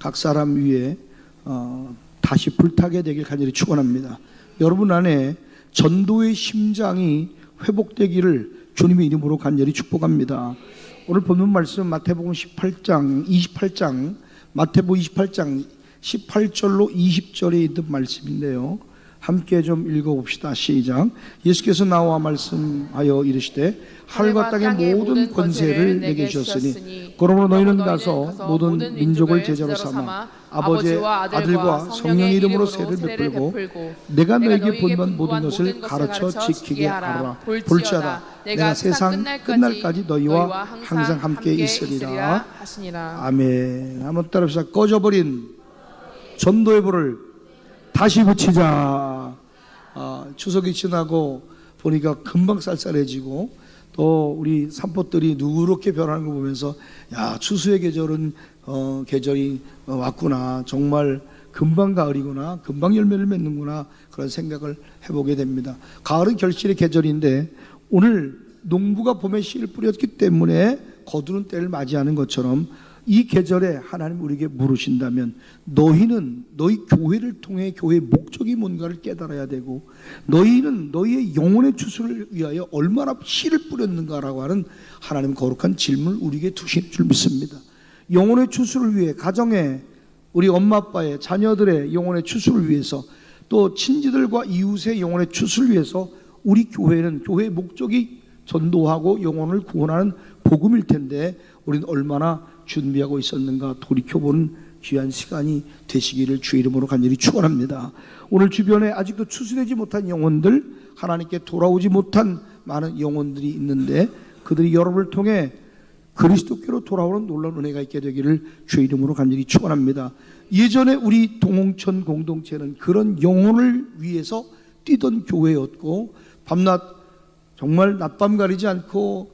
각 사람 위에 다시 불타게 되길 간절히 축원합니다. 여러분 안에 전도의 심장이 회복되기를 주님의 이름으로 간절히 축복합니다. 오늘 본문 말씀 마태복음 28장 마태복음 28장 18절로 20절에 있는 말씀인데요, 함께 좀 읽어봅시다. 시작. 예수께서 나와 말씀하여 이르시되 하늘과 땅의 모든 권세를 내게 주셨으니 그러므로 너희는 가서 모든 민족을 제자로 삼아 아버지와 아들과 성령의 이름으로 세를 베풀고 내가 너에게 본만 모든 것을 가르쳐 지키게 하라. 볼지어다 내가 세상 끝날까지 너희와 항상 함께 있으리라. 아멘. 한번 따라합시다. 꺼져버린 전도의 불을 다시 붙이자. 추석이 지나고 보니까 금방 쌀쌀해지고 또 우리 산포들이 누렇게 변하는 거 보면서 야, 추수의 계절은 계절이 왔구나, 정말 금방 가을이구나, 금방 열매를 맺는구나, 그런 생각을 해보게 됩니다. 가을은 결실의 계절인데 오늘 농부가 봄에 씨를 뿌렸기 때문에 거두는 때를 맞이하는 것처럼 이 계절에 하나님 우리에게 물으신다면 너희는 너희 교회를 통해 교회의 목적이 뭔가를 깨달아야 되고 너희는 너희의 영혼의 추수를 위하여 얼마나 씨를 뿌렸는가라고 하는 하나님 거룩한 질문을 우리에게 두신 줄 믿습니다. 영혼의 추수를 위해 가정에 우리 엄마 아빠의 자녀들의 영혼의 추수를 위해서 또 친지들과 이웃의 영혼의 추수를 위해서 우리 교회는 교회의 목적이 전도하고 영혼을 구원하는 복음일 텐데 우리는 얼마나 준비하고 있었는가 돌이켜보는 귀한 시간이 되시기를 주의 이름으로 간절히 축원합니다. 오늘 주변에 아직도 추수되지 못한 영혼들, 하나님께 돌아오지 못한 많은 영혼들이 있는데 그들이 여러분을 통해 그리스도께로 돌아오는 놀라운 은혜가 있게 되기를 주의 이름으로 간절히 축원합니다. 예전에 우리 동홍천 공동체는 그런 영혼을 위해서 뛰던 교회였고 밤낮 정말 낮밤 가리지 않고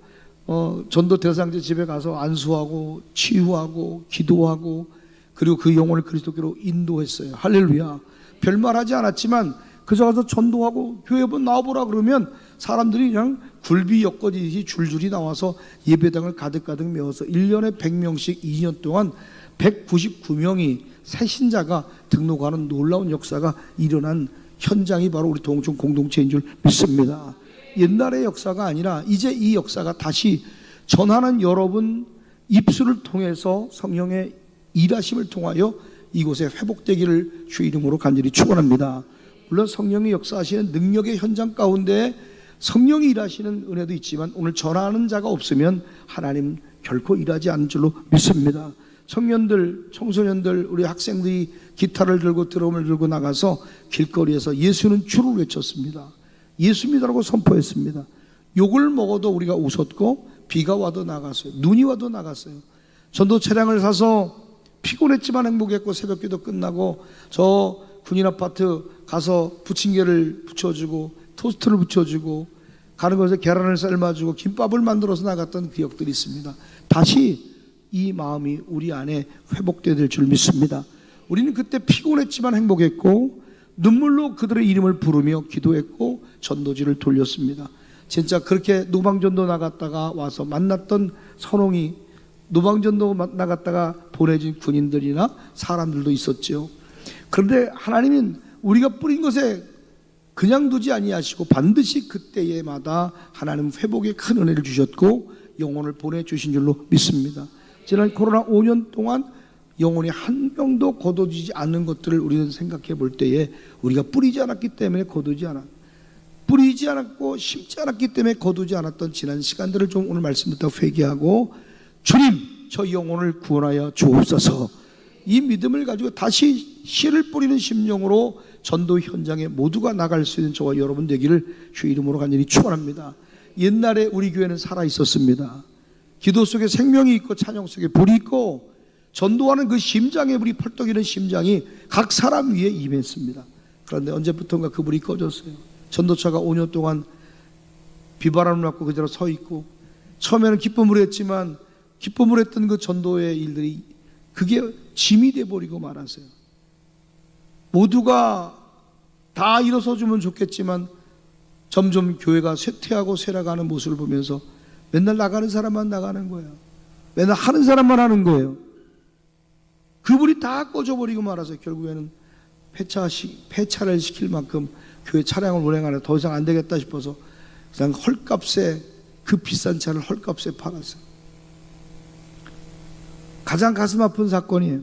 전도 대상자 집에 가서 안수하고 치유하고 기도하고 그리고 그 영혼을 그리스도께로 인도했어요. 할렐루야. 별말하지 않았지만 그저 가서 전도하고 교회 한번 나와보라 그러면 사람들이 그냥 굴비 엮어지듯이 줄줄이 나와서 예배당을 가득가득 메워서 1년에 100명씩 2년 동안 199명이 새 신자가 등록하는 놀라운 역사가 일어난 현장이 바로 우리 동홍천 공동체인 줄 믿습니다. 옛날의 역사가 아니라 이제 이 역사가 다시 전하는 여러분 입술을 통해서 성령의 일하심을 통하여 이곳에 회복되기를 주의 이름으로 간절히 축원합니다. 물론 성령이 역사하시는 능력의 현장 가운데 성령이 일하시는 은혜도 있지만 오늘 전하는 자가 없으면 하나님 결코 일하지 않을 줄로 믿습니다. 청년들, 청소년들, 우리 학생들이 기타를 들고 드럼을 들고 나가서 길거리에서 예수는 주를 외쳤습니다. 예수입니다라고 선포했습니다. 욕을 먹어도 우리가 웃었고 비가 와도 나갔어요. 눈이 와도 나갔어요. 전도 차량을 사서 피곤했지만 행복했고 새벽기도 끝나고 저 군인 아파트 가서 부침개를 붙여주고 토스트를 붙여주고 가는 곳에 계란을 삶아주고 김밥을 만들어서 나갔던 기억들이 있습니다. 다시 이 마음이 우리 안에 회복될 줄 믿습니다. 우리는 그때 피곤했지만 행복했고 눈물로 그들의 이름을 부르며 기도했고 전도지를 돌렸습니다. 진짜 그렇게 노방전도 나갔다가 와서 만났던 선홍이 노방전도 나갔다가 보내진 군인들이나 사람들도 있었죠. 그런데 하나님은 우리가 뿌린 것에 그냥 두지 아니하시고 반드시 그때에마다 하나님 회복의 큰 은혜를 주셨고 영혼을 보내주신 줄로 믿습니다. 지난 코로나 5년 동안 영혼이 한 명도 거둬지지 않는 것들을 우리는 생각해 볼 때에 우리가 뿌리지 않았기 때문에 거두지 않았, 뿌리지 않았고 심지 않았기 때문에 거두지 않았던 지난 시간들을 좀 오늘 말씀부터 회개하고 주님 저 영혼을 구원하여 주옵소서, 이 믿음을 가지고 다시 씨를 뿌리는 심령으로 전도 현장에 모두가 나갈 수 있는 저와 여러분 되기를 주의 이름으로 간절히 축원합니다. 옛날에 우리 교회는 살아 있었습니다. 기도 속에 생명이 있고 찬양 속에 불이 있고 전도하는 그 심장에 불이 펄떡이는 심장이 각 사람 위에 임했습니다. 그런데 언제부턴가 그 불이 꺼졌어요. 전도차가 5년 동안 비바람을 맞고 그대로 서 있고 처음에는 기쁨을 했지만 기쁨을 했던 그 전도의 일들이 그게 짐이 돼버리고 말았어요. 모두가 다 일어서주면 좋겠지만 점점 교회가 쇠퇴하고 쇠락하는 모습을 보면서 맨날 나가는 사람만 나가는 거예요. 맨날 하는 사람만 하는 거예요. 그불이 다 꺼져버리고 말아서 결국에는 폐차를 시킬 만큼 교회 차량을 운행하는데 더 이상 안 되겠다 싶어서 그냥 헐값에, 그 비싼 차를 헐값에 팔았어요. 가장 가슴 아픈 사건이에요.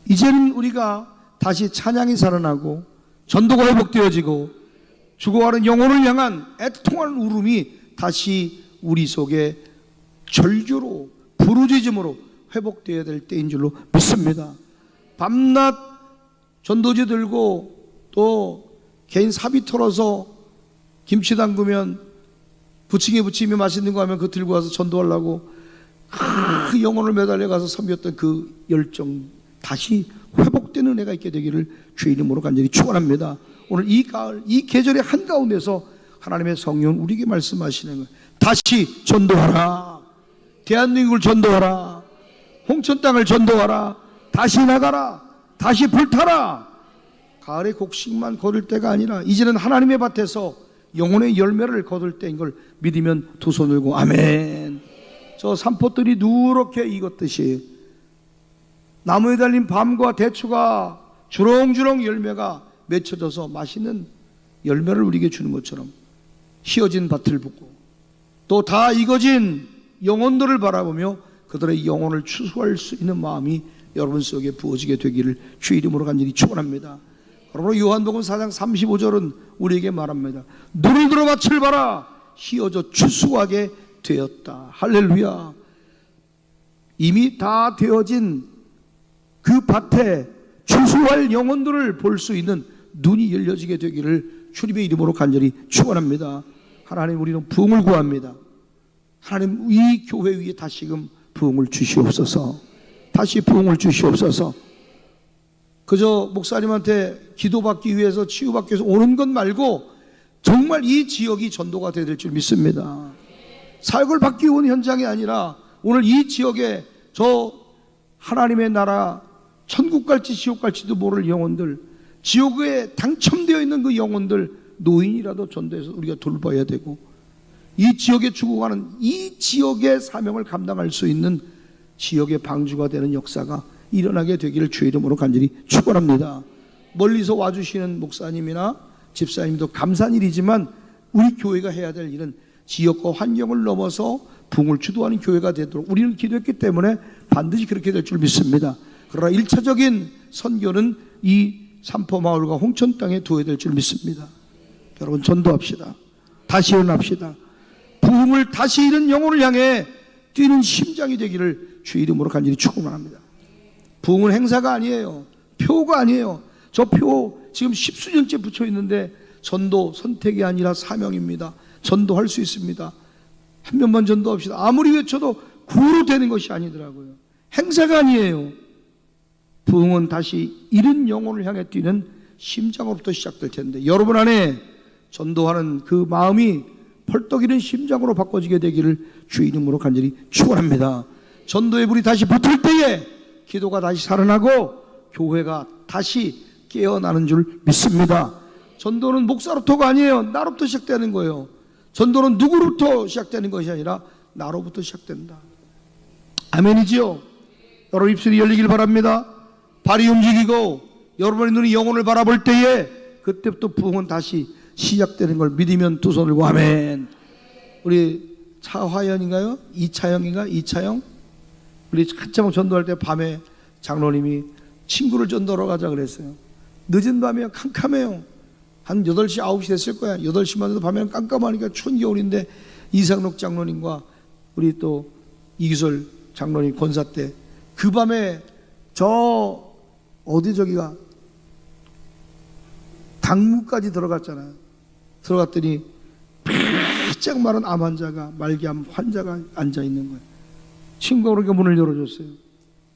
이제는 우리가 다시 찬양이 살아나고 전도가 회복되어지고 죽어가는 영혼을 향한 애통하는 울음이 다시 우리 속에 절규로, 부르짖음으로 회복되어야 될 때인 줄로 믿습니다. 밤낮 전도지 들고 또 개인 사비 털어서 김치 담그면 부침개 부치며 맛있는 거 하면 그거 들고 와서 전도하려고 그 영혼을 매달려 가서 섬겼던 그 열정 다시 회복되는 은혜가 있게 되기를 주의 이름으로 간절히 축원합니다. 오늘 이 가을, 이 계절의 한가운데서 하나님의 성령은 우리에게 말씀하시는 거예요. 다시 전도하라. 대한민국을 전도하라. 홍천 땅을 전도하라. 다시 나가라. 다시 불타라. 가을의 곡식만 거둘 때가 아니라 이제는 하나님의 밭에서 영혼의 열매를 거둘 때인 걸 믿으면 두 손 들고 아멘. 저 산포들이 누렇게 익었듯이 나무에 달린 밤과 대추가 주렁주렁 열매가 맺혀져서 맛있는 열매를 우리에게 주는 것처럼 휘어진 밭을 보고 또 다 익어진 영혼들을 바라보며 그들의 영혼을 추수할 수 있는 마음이 여러분 속에 부어지게 되기를 주의 이름으로 간절히 축원합니다. 그러므로 요한복음 4장 35절은 우리에게 말합니다. 눈을 들어 밭을 봐라. 휘어져 추수하게 되었다. 할렐루야. 이미 다 되어진 그 밭에 추수할 영혼들을 볼 수 있는 눈이 열려지게 되기를 주님의 이름으로 간절히 축원합니다. 하나님, 우리는 부흥을 구합니다. 하나님, 이 교회 위에 다시금 부흥을 주시옵소서. 다시 부흥을 주시옵소서. 그저 목사님한테 기도받기 위해서 치유받기 위해서 오는 것 말고 정말 이 지역이 전도가 되야 될 줄 믿습니다. 사역을 받기 위한 현장이 아니라 오늘 이 지역에 저 하나님의 나라 천국 갈지 지옥 갈지도 모를 영혼들, 지옥에 당첨되어 있는 그 영혼들, 노인이라도 전도해서 우리가 돌봐야 되고 이 지역에 죽어가는 이 지역의 사명을 감당할 수 있는 지역의 방주가 되는 역사가 일어나게 되기를 주의 이름으로 간절히 축원합니다. 멀리서 와주시는 목사님이나 집사님도 감사한 일이지만 우리 교회가 해야 될 일은 지역과 환경을 넘어서 부흥을 주도하는 교회가 되도록 우리는 기도했기 때문에 반드시 그렇게 될 줄 믿습니다. 그러나 1차적인 선교는 이 산포마을과 홍천 땅에 두어야 될 줄 믿습니다. 여러분, 전도합시다. 다시 일어납시다. 부흥을 다시 잃은 영혼을 향해 뛰는 심장이 되기를 주의 이름으로 간절히 축원합니다. 부흥은 행사가 아니에요. 표가 아니에요. 저 표 지금 십수년째 붙여 있는데 전도 선택이 아니라 사명입니다. 전도할 수 있습니다. 한 명만 전도합시다. 아무리 외쳐도 구로 되는 것이 아니더라고요. 행사가 아니에요. 부흥은 다시 잃은 영혼을 향해 뛰는 심장으로부터 시작될 텐데 여러분 안에 전도하는 그 마음이 펄떡 이는 심장으로 바꿔지게 되기를 주의 이름으로 간절히 축원합니다. 전도의 불이 다시 붙을 때에 기도가 다시 살아나고 교회가 다시 깨어나는 줄 믿습니다. 전도는 목사로부터가 아니에요. 나로부터 시작되는 거예요. 전도는 누구로부터 시작되는 것이 아니라 나로부터 시작된다. 아멘이지요? 여러분 입술이 열리길 바랍니다. 발이 움직이고 여러분의 눈이 영혼을 바라볼 때에 그때부터 부흥은 다시 시작되는 걸 믿으면 두 손을 들고 아멘. 우리 차화연인가요? 이차영인가? 이차영? 우리 한참 전도할 때 밤에 장로님이 친구를 전도하러 가자 그랬어요. 늦은 밤에 캄캄해요. 한 8시 9시 됐을 거야. 8시만 해도 밤에는 깜깜하니까 추운 겨울인데 이상록 장로님과 우리 또 이기솔 장로님 권사 때 그 밤에 저 어디 저기가 당무까지 들어갔잖아요. 들어갔더니 바짝 마른 암 환자가, 말기암 환자가 앉아 있는 거예요. 친구가 그러니까 문을 열어줬어요.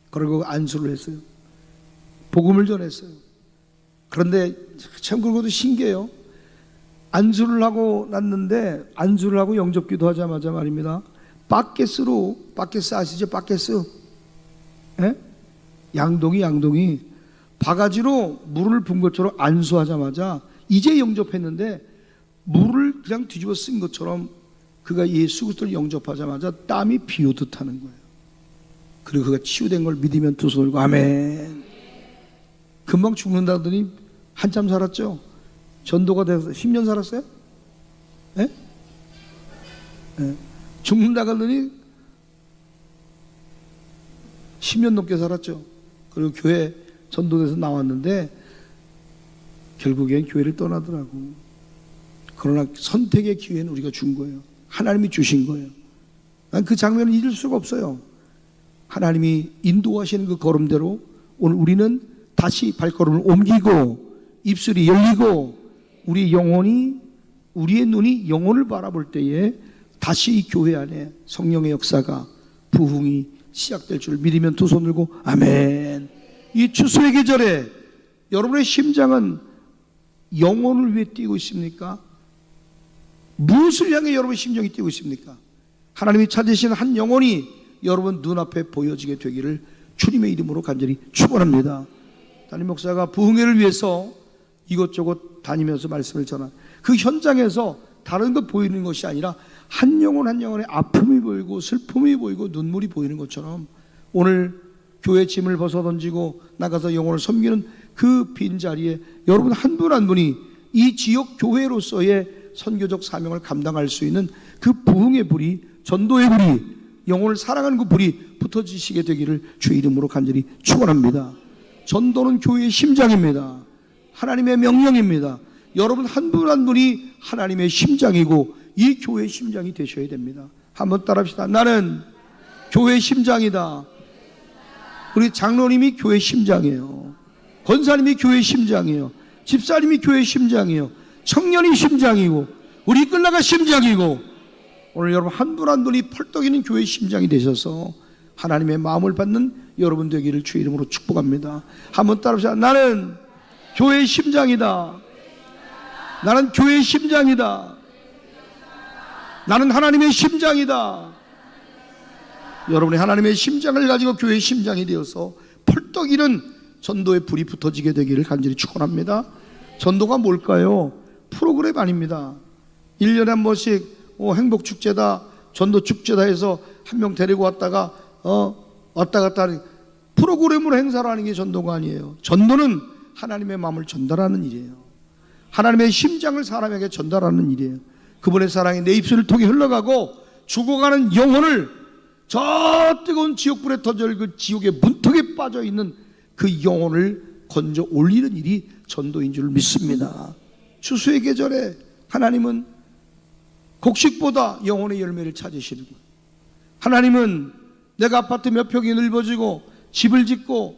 그리고 안수를 했어요. 복음을 전했어요. 그런데 참 그것도 신기해요. 안수를 하고 났는데 안수를 하고 영접기도 하자마자 말입니다. 바켓스 아시죠? 바켓스? 예? 양동이 바가지로 물을 분 것처럼 안수하자마자 이제 영접했는데 물을 그냥 뒤집어 쓴 것처럼 그가 예수 그리스도를 영접하자마자 땀이 비오듯 하는 거예요. 그리고 그가 치유된 걸 믿으면 두 손 들고 아멘. 금방 죽는다더니 한참 살았죠. 전도가 돼서 10년 살았어요? 예? 예. 죽는다 하더니 10년 넘게 살았죠. 그리고 교회 전도돼서 나왔는데 결국엔 교회를 떠나더라고. 그러나 선택의 기회는 우리가 준 거예요. 하나님이 주신 거예요. 난 그 장면을 잊을 수가 없어요. 하나님이 인도하시는 그 걸음대로 오늘 우리는 다시 발걸음을 옮기고 입술이 열리고 우리 영혼이, 우리의 눈이 영혼을 바라볼 때에 다시 이 교회 안에 성령의 역사가, 부흥이 시작될 줄 믿으면 두 손 들고 아멘. 이 추수의 계절에 여러분의 심장은 영혼을 위해 뛰고 있습니까? 무엇을 향해 여러분의 심정이 뛰고 있습니까? 하나님이 찾으신 한 영혼이 여러분 눈앞에 보여지게 되기를 주님의 이름으로 간절히 축원합니다. 담임 목사가 부흥회를 위해서 이것저것 다니면서 말씀을 전한 그 현장에서 다른 것 보이는 것이 아니라 한 영혼 한 영혼의 아픔이 보이고 슬픔이 보이고 눈물이 보이는 것처럼 오늘 교회 짐을 벗어던지고 나가서 영혼을 섬기는 그 빈자리에 여러분 한 분 한 분이 이 지역 교회로서의 선교적 사명을 감당할 수 있는 그 부흥의 불이, 전도의 불이, 영혼을 사랑하는 그 불이 붙어지시게 되기를 주의 이름으로 간절히 축원합니다. 전도는 교회의 심장입니다. 하나님의 명령입니다. 여러분 한 분 한 분이 하나님의 심장이고 이 교회의 심장이 되셔야 됩니다. 한번 따라합시다. 나는 교회의 심장이다. 우리 장로님이 교회의 심장이에요. 권사님이 교회의 심장이에요. 집사님이 교회의 심장이에요. 청년이 심장이고 우리 끌라가 심장이고 오늘 여러분 한 분 한 분이 펄떡이는 교회의 심장이 되셔서 하나님의 마음을 받는 여러분 되기를 주의 이름으로 축복합니다. 한번 따라합시다. 나는 교회의 심장이다. 나는 교회의 심장이다. 나는 하나님의 심장이다. 여러분이 하나님의 심장을 가지고 교회의 심장이 되어서 펄떡이는 전도의 불이 붙어지게 되기를 간절히 축원합니다. 전도가 뭘까요? 프로그램 아닙니다. 1년에 한 번씩 행복축제다, 전도축제다 해서 한 명 데리고 왔다가 왔다 갔다 하는 프로그램으로 행사를 하는 게 전도가 아니에요. 전도는 하나님의 마음을 전달하는 일이에요. 하나님의 심장을 사람에게 전달하는 일이에요. 그분의 사랑이 내 입술을 통해 흘러가고 죽어가는 영혼을 저 뜨거운 지옥불에 터질 그 지옥의 문턱에 빠져있는 그 영혼을 건져 올리는 일이 전도인 줄 믿습니다. 추수의 계절에 하나님은 곡식보다 영혼의 열매를 찾으시는 거예요. 하나님은 내가 아파트 몇 평이 넓어지고 집을 짓고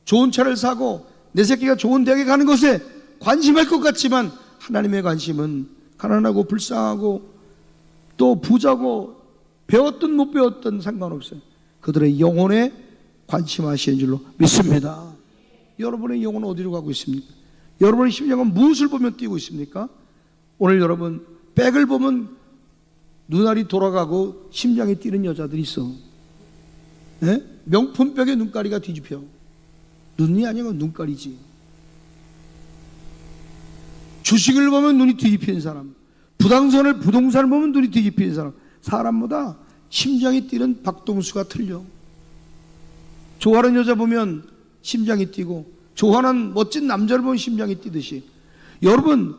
좋은 차를 사고 내 새끼가 좋은 대학에 가는 것에 관심할 것 같지만 하나님의 관심은 가난하고 불쌍하고 또 부자고 배웠든 못 배웠든 상관없어요. 그들의 영혼에 관심하시는 줄로 믿습니다. 여러분의 영혼은 어디로 가고 있습니까? 여러분의 심장은 무엇을 보면 뛰고 있습니까? 오늘 여러분 백을 보면 눈알이 돌아가고 심장이 뛰는 여자들이 있어. 네? 명품백에 눈가리가 뒤집혀. 눈이 아니고 눈가리지. 주식을 보면 눈이 뒤집히는 사람, 부동산을 보면 눈이 뒤집히는 사람, 사람보다 심장이 뛰는 박동수가 틀려. 좋아하는 여자 보면 심장이 뛰고 좋아하는 멋진 남자를 보면 심장이 뛰듯이 여러분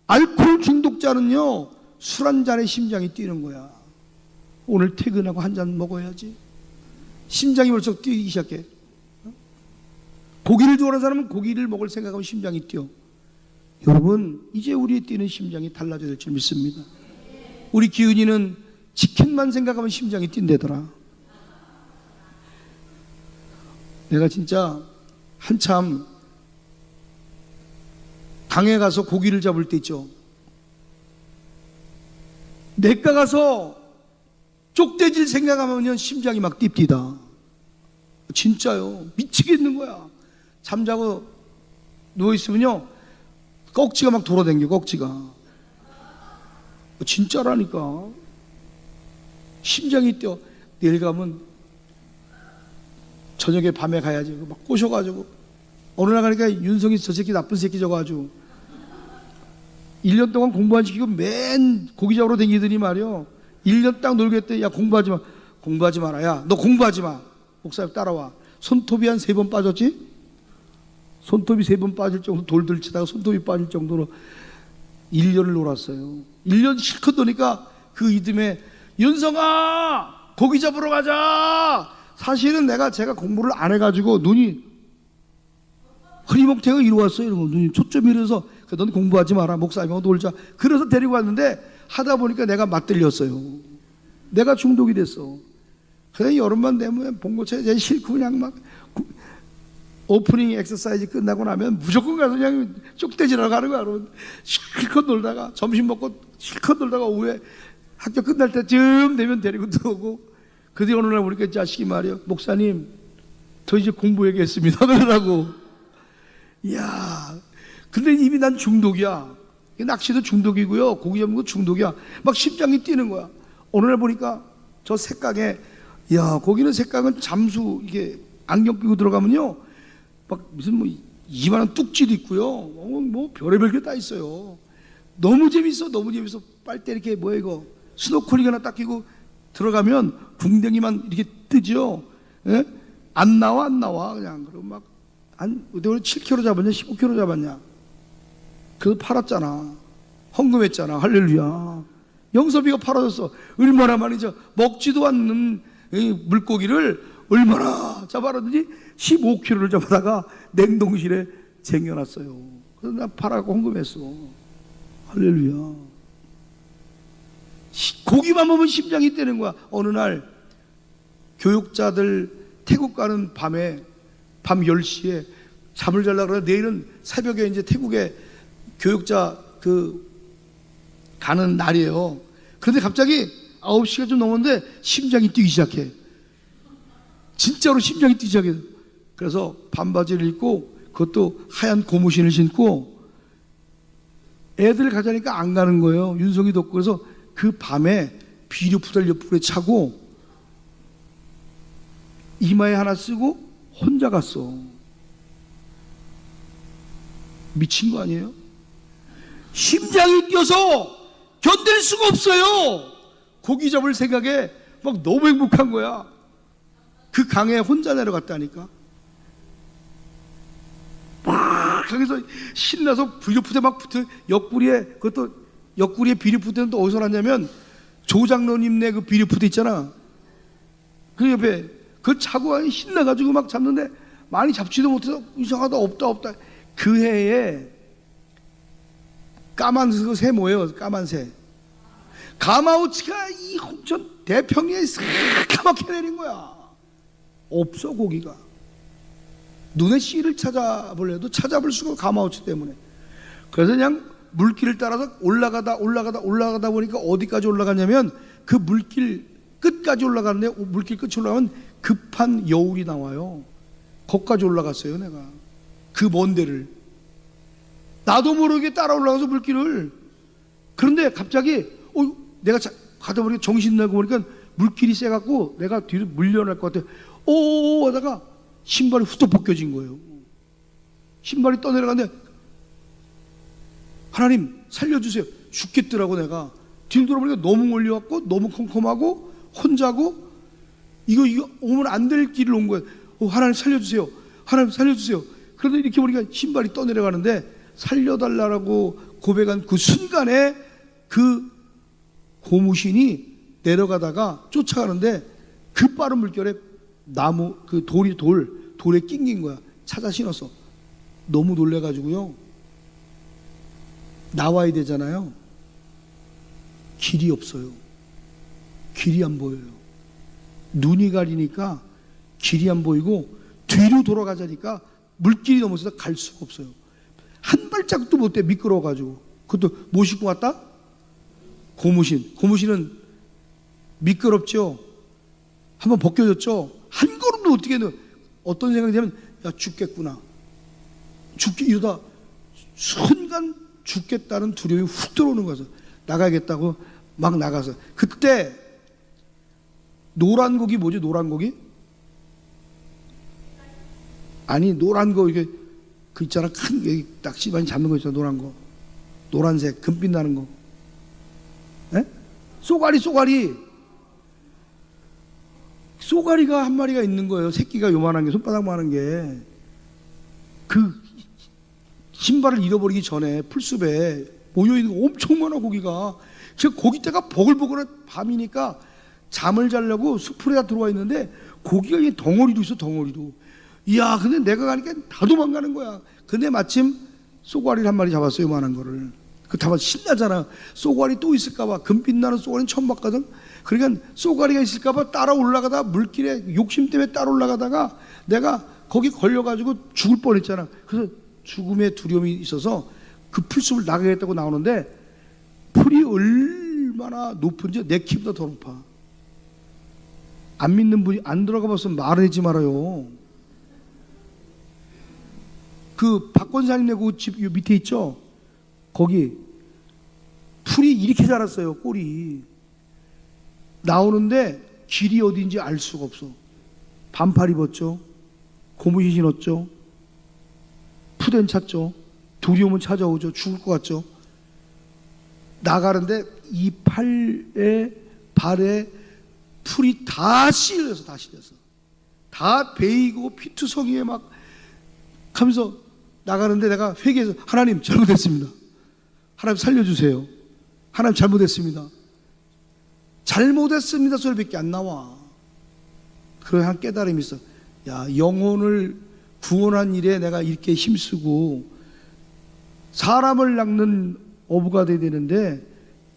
알코올 중독자는요 술 한 잔에 심장이 뛰는 거야. 오늘 퇴근하고 한 잔 먹어야지. 심장이 벌써 뛰기 시작해. 고기를 좋아하는 사람은 고기를 먹을 생각하면 심장이 뛰어. 여러분 이제 우리의 뛰는 심장이 달라져야 될 줄 믿습니다. 우리 기은이는 치킨만 생각하면 심장이 뛴대더라. 내가 진짜 한참 강에 가서 고기를 잡을 때 있죠. 냇가 가서 쪽대질 생각하면 심장이 막 뜁디다. 진짜요. 미치겠는 거야. 잠자고 누워있으면요 꺽지가 막 돌아다녀. 꺽지가 진짜라니까. 심장이 뛰어. 내일 가면 저녁에 밤에 가야지. 막 꼬셔가지고 어느 날 가니까 윤성이 저 새끼 나쁜 새끼 져가지고 1년 동안 공부 안 시키고 맨 고기 잡으러 다니더니 말이요 1년 딱 놀겠대. 야 공부하지 마. 공부하지 마라. 야 너 공부하지 마. 목사님 따라와. 손톱이 한 3번 빠졌지? 손톱이 3번 빠질 정도, 돌들 치다가 손톱이 빠질 정도로 1년을 놀았어요. 1년 실컷 노니까 그 이듬해 윤성아 고기 잡으러 가자. 사실은 제가 공부를 안 해가지고 눈이 흐리멍텅이가 이리 왔어요. 이러고 눈이 초점이 이래서 넌 공부하지 마라. 목사님하고 놀자. 그래서 데리고 왔는데 하다 보니까 내가 맞들렸어요. 내가 중독이 됐어. 그래서 여름만 되면 봉고차에 제일 싫고 그냥 막 오프닝 엑서사이즈 끝나고 나면 무조건 가서 그냥 쪽대지러 가는 거야. 실컷 놀다가 점심 먹고 실컷 놀다가 오후에 학교 끝날 때쯤 되면 데리고 들어오고, 그 뒤에 어느 날 보니까 이 자식이 말이야, 목사님 저 이제 공부해야겠습니다 그러더라고. 이야, 근데 이미 난 중독이야. 낚시도 중독이고요, 고기 잡는 거 중독이야. 막 심장이 뛰는 거야. 어느 날 보니까 저 색강에, 야, 거기는 색강은 잠수, 이게 안경 끼고 들어가면요 막 무슨 뭐 이만한 뚝지도 있고요, 뭐 별의별 게 다 있어요. 너무 재밌어. 빨대 이렇게 뭐야 이거 스노클링 하나 딱 끼고 들어가면 궁뎅이만 이렇게 뜨죠. 예? 안 나와 그냥. 그리고 막 한 7kg 잡았냐 15kg 잡았냐. 그래서 팔았잖아. 헌금했잖아. 할렐루야. 영섭이가 팔아줬어. 얼마나 많이 먹지도 않는 물고기를 얼마나 잡아놨는지 15kg를 잡아다가 냉동실에 쟁여놨어요. 그래서 나 팔아고 헌금했어. 할렐루야. 고기만 먹으면 심장이 뛰는 거야. 어느 날 교육자들 태국 가는 밤에 밤 10시에 잠을 자려고 그래. 내일은 새벽에 이제 태국에 교육자 가는 날이에요. 그런데 갑자기 9시가 좀 넘었는데 심장이 뛰기 시작해. 진짜로 심장이 뛰기 시작해. 그래서 반바지를 입고 그것도 하얀 고무신을 신고 애들 가자니까 안 가는 거예요. 윤성이도 없고. 그래서 그 밤에 비료푸들 옆구리에 차고 이마에 하나 쓰고 혼자 갔어. 미친 거 아니에요? 심장이 뛰어서 견딜 수가 없어요. 고기 잡을 생각에 막 너무 행복한 거야. 그 강에 혼자 내려갔다니까. 막 강에서 신나서 비료푸대 막 붙어. 옆구리에, 그것도 옆구리에 비료푸대는 또 어디서 났냐면 조장로님네 그 비료푸대 있잖아. 그 옆에 그걸 차고 신나가지고 막 잡는데 많이 잡지도 못해서 이상하다, 없다. 그 해에 까만 새 뭐예요? 까만 새. 가마우치가 이 홍천 대평리에 새까맣게 내린 거야. 없어, 고기가. 눈에 씨를 찾아보려도 찾아볼 수가 없어, 가마우치 때문에. 그래서 그냥 물길을 따라서 올라가다 보니까 어디까지 올라갔냐면 그 물길 끝까지 올라갔는데, 물길 끝이 올라가면 급한 여울이 나와요. 거기까지 올라갔어요, 내가. 그 먼 데를. 나도 모르게 따라 올라가서 물길을. 그런데 갑자기 내가 가다 보니까 정신 나고 보니까 물길이 세갖고 내가 뒤로 물려날 것 같아. 오오오 하다가 신발이 후딱 벗겨진 거예요. 신발이 떠내려가는데 하나님 살려주세요. 죽겠더라고. 내가 뒤를 돌아보니까 너무 몰려왔고 너무 컴컴하고 혼자고 이거 오면 안 될 길을 온 거예요. 하나님 살려주세요. 하나님 살려주세요. 그런데 이렇게 보니까 신발이 떠내려가는데 살려달라고 고백한 그 순간에 그 고무신이 내려가다가 쫓아가는데 그 빠른 물결에 나무 그 돌에 낑긴 거야. 찾아 신었어. 너무 놀래가지고요. 나와야 되잖아요. 길이 없어요. 길이 안 보여요. 눈이 가리니까 길이 안 보이고 뒤로 돌아가자니까 물길이 넘어서 갈 수가 없어요. 한 발짝도 못 돼. 미끄러워가지고. 그것도 뭐 신고 왔다? 고무신은 미끄럽죠. 한번 벗겨졌죠. 한 걸음도 어떻게 넣어. 어떤 생각이 들면 야 죽겠구나. 이러다 순간 죽겠다는 두려움이 훅 들어오는 거죠. 나가야겠다고 막 나가서. 그때 노란 고기 뭐지? 노란 고기? 아니 노란 거 이게 그 있잖아. 큰 여기 낚시 많이 잡는 거 있잖아. 노란 거. 노란색 금빛 나는 거. 에? 쏘가리. 쏘가리가 한 마리가 있는 거예요. 새끼가 요만한 게, 손바닥만한 게. 그 신발을 잃어버리기 전에 풀숲에 모여있는 거 엄청 많아, 고기가. 그 고기떼가 버글버글한 밤이니까 잠을 자려고 숲풀에다 들어와 있는데 고기가 이 덩어리로 있어, 덩어리로. 이야, 근데 내가 가니까 다 도망가는 거야. 근데 마침 쏘가리를 한 마리 잡았어요, 요만한 거를. 그 다만 신나잖아. 쏘가리 또 있을까봐. 금빛 나는 쏘가리는 처음 봤거든. 그러니까 쏘가리가 있을까봐 따라 올라가다 물길에 욕심 때문에 따라 올라가다가 내가 거기 걸려가지고 죽을 뻔했잖아. 그래서 죽음의 두려움이 있어서 그 풀숲을 나가겠다고 나오는데 풀이 얼마나 높은지 내 키보다 더 높아. 안 믿는 분이 안 들어가 봤으면 말하지 말아요. 그 박권사님네 그 집 밑에 있죠? 거기 풀이 이렇게 자랐어요. 꼴이 나오는데 길이 어딘지 알 수가 없어. 반팔 입었죠, 고무신 신었죠, 푸덴 찼죠. 두려움은 찾아오죠. 죽을 것 같죠. 나가는데 이 팔에 발에 풀이 다 씌려서 다 베이고 피투성이에 막 하면서 나가는데 내가 회개해서 하나님 잘못했습니다. 하나님 살려주세요. 하나님 잘못했습니다. 잘못했습니다 소리밖에 안 나와. 그런 한 깨달음이 있어. 야, 영혼을 구원한 일에 내가 이렇게 힘쓰고 사람을 낚는 어부가 돼야 되는데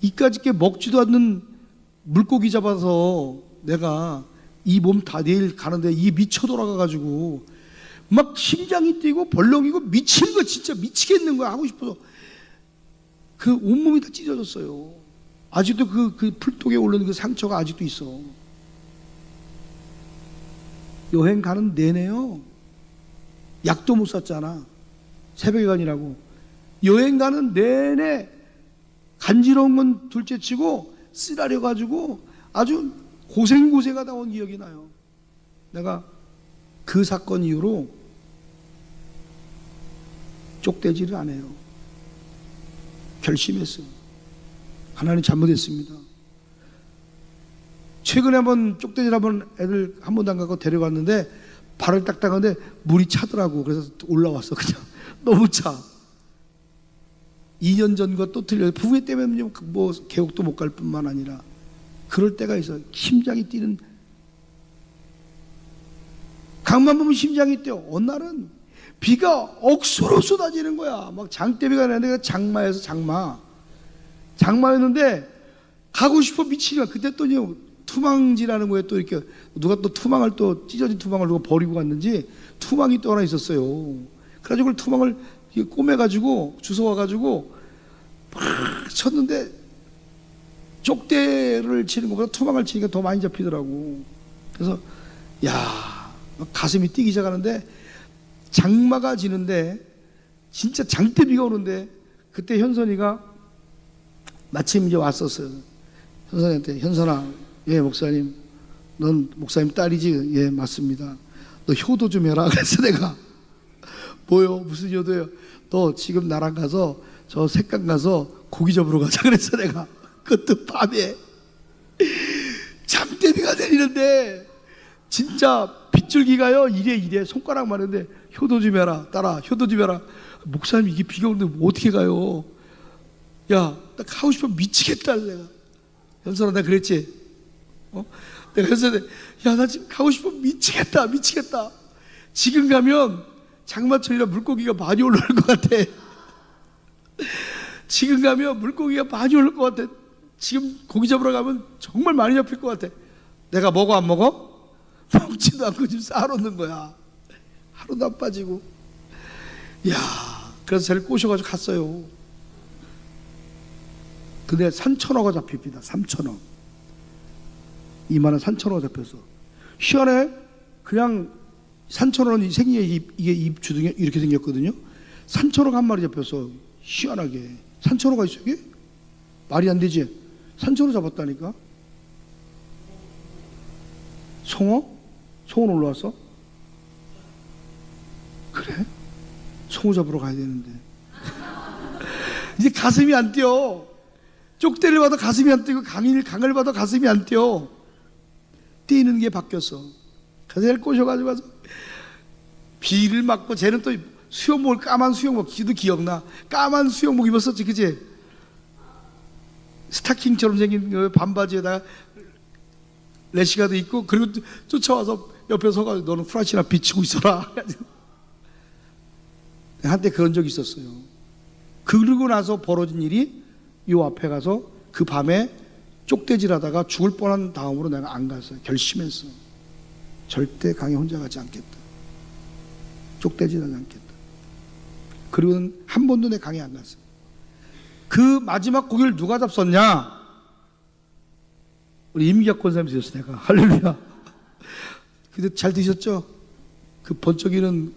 이까짓 게 먹지도 않는 물고기 잡아서 내가 이 몸 다 내일 가는데 이 미쳐 돌아가가지고 막 심장이 뛰고 벌렁이고 미치는 거, 진짜 미치겠는 거야. 하고 싶어서 그 온몸이 다 찢어졌어요. 아직도 그 풀독에 오르는 그 상처가 아직도 있어. 여행 가는 내내요, 약도 못 샀잖아. 새벽에 가니라고. 여행 가는 내내 간지러운 건 둘째치고 쓰라려 가지고 아주 고생하다 온 기억이 나요. 내가 그 사건 이후로 쪽대지를 안 해요. 결심했어요. 하나님 잘못했습니다. 최근에 한번 쪽대지를 한번 애들 한 번도 안 가고 데려갔는데 발을 딱 닦았는데 물이 차더라고. 그래서 올라왔어. 그냥 너무 차. 2년 전과 또 틀려요. 부부애 때문에 뭐 계곡도 못 갈 뿐만 아니라 그럴 때가 있어. 심장이 뛰는, 강만 보면 심장이 뛰어. 어느 날은 비가 억수로 쏟아지는 거야. 막 장대비가 나는데 장마에서 장마였는데 가고 싶어 미치니까. 그때 또 투망지라는 거에 또 이렇게 누가 또 투망을 또 찢어진 투망을 누가 버리고 갔는지 투망이 또 하나 있었어요. 그래가지고 그걸 투망을 꼬매가지고 주워와가지고 막 쳤는데 쪽대를 치는 것보다 투망을 치니까 더 많이 잡히더라고. 그래서 야, 가슴이 뛰기 시작하는데 장마가 지는데 진짜 장대비가 오는데 그때 현선이가 마침 이제 왔었어요. 현선이한테, 현선아, 예 목사님, 넌 목사님 딸이지? 예 맞습니다. 너 효도 좀 해라. 그래서 내가 뭐요? 무슨 효도요? 너 지금 나랑 가서 저 색강 가서 고기 잡으러 가자. 그래서 내가 그것도 밤에 잠대비가 내리는데 진짜 빗줄기가요 이래 손가락 많은데 효도 좀 해라 딸아, 효도 좀 해라. 목사님 이게 비가 오는데 뭐 어떻게 가요? 야, 나 가고 싶어 미치겠다. 내가 현선아 내가 그랬지. 내가 현선한테 야, 나 지금 가고 싶어 미치겠다. 지금 가면 장마철이라 물고기가 많이 올라올 것 같아. 지금 가면 물고기가 많이 올라올 것 같아. 지금 고기 잡으러 가면 정말 많이 잡힐 것 같아. 내가 먹어 안 먹어? 먹지도 않고 지금 쌓아놓는 거야. 하루도 안 빠지고. 야, 그래서 저를 꼬셔가지고 갔어요. 근데 3,000원가 잡힙니다. 3,000원. 이만한 3,000원가 잡혔어. 희한해. 그냥 3,000원이 생기에 이게 입 주둥이 이렇게 생겼거든요. 3,000원 한 마리 잡혔어. 희한하게. 3,000원가 있어 이게? 말이 안 되지. 3,000원 잡았다니까. 송어? 송어 올라왔어? 그래? 송어 잡으러 가야 되는데. 이제 가슴이 안 뛰어. 쪽대를 봐도 가슴이 안 뛰고 강을 봐도 가슴이 안 뛰어. 뛰는 게 바뀌었어. 그래서 얘를 꼬셔가지고 가서 비를 맞고, 쟤는 또 수영복을, 까만 수영복, 기도 기억나? 까만 수영복 입었었지, 그치? 스타킹처럼 생긴 그 반바지에다가 레시가도 있고, 그리고 쫓아와서 옆에 서가지고 너는 후라시나 비치고 있어라. 한때 그런 적이 있었어요. 그러고 나서 벌어진 일이, 요 앞에 가서 그 밤에 쪽대질 하다가 죽을 뻔한 다음으로 내가 안 갔어요. 결심했어. 절대 강에 혼자 가지 않겠다. 쪽대질 하지 않겠다. 그리고는 한 번도 내 강에 안 갔어요. 그 마지막 고기를 누가 잡섰냐? 우리 임기학 권사님이 드렸어, 내가. 할렐루야. 근데 잘 드셨죠? 그 번쩍이는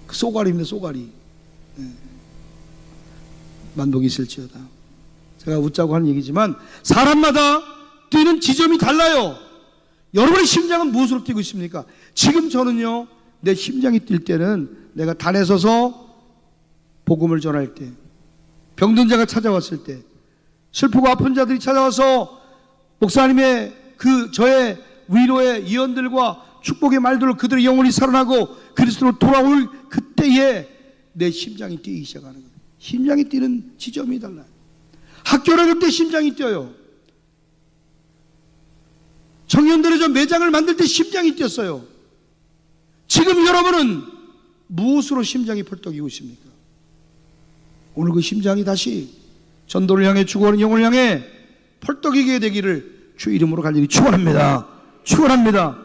그 쏘가리입니다, 쏘가리. 네. 만복이 있을지어다. 제가 웃자고 하는 얘기지만, 사람마다 뛰는 지점이 달라요. 여러분의 심장은 무엇으로 뛰고 있습니까? 지금 저는요, 내 심장이 뛸 때는 내가 단에 서서 복음을 전할 때, 병든 자가 찾아왔을 때, 슬프고 아픈 자들이 찾아와서 목사님의 그 저의 위로의 예언들과 축복의 말들로 그들의 영혼이 살아나고 그리스도로 돌아올 그때에 내 심장이 뛰기 시작하는 거예요. 심장이 뛰는 지점이 달라요. 학교 다닐 때 심장이 뛰어요. 청년들의 저 매장을 만들 때 심장이 뛰었어요. 지금 여러분은 무엇으로 심장이 펄떡이고 있습니까? 오늘 그 심장이 다시 전도를 향해 죽어가는 영혼을 향해 펄떡이게 되기를 주 이름으로 간절히 축원합니다. 축원합니다.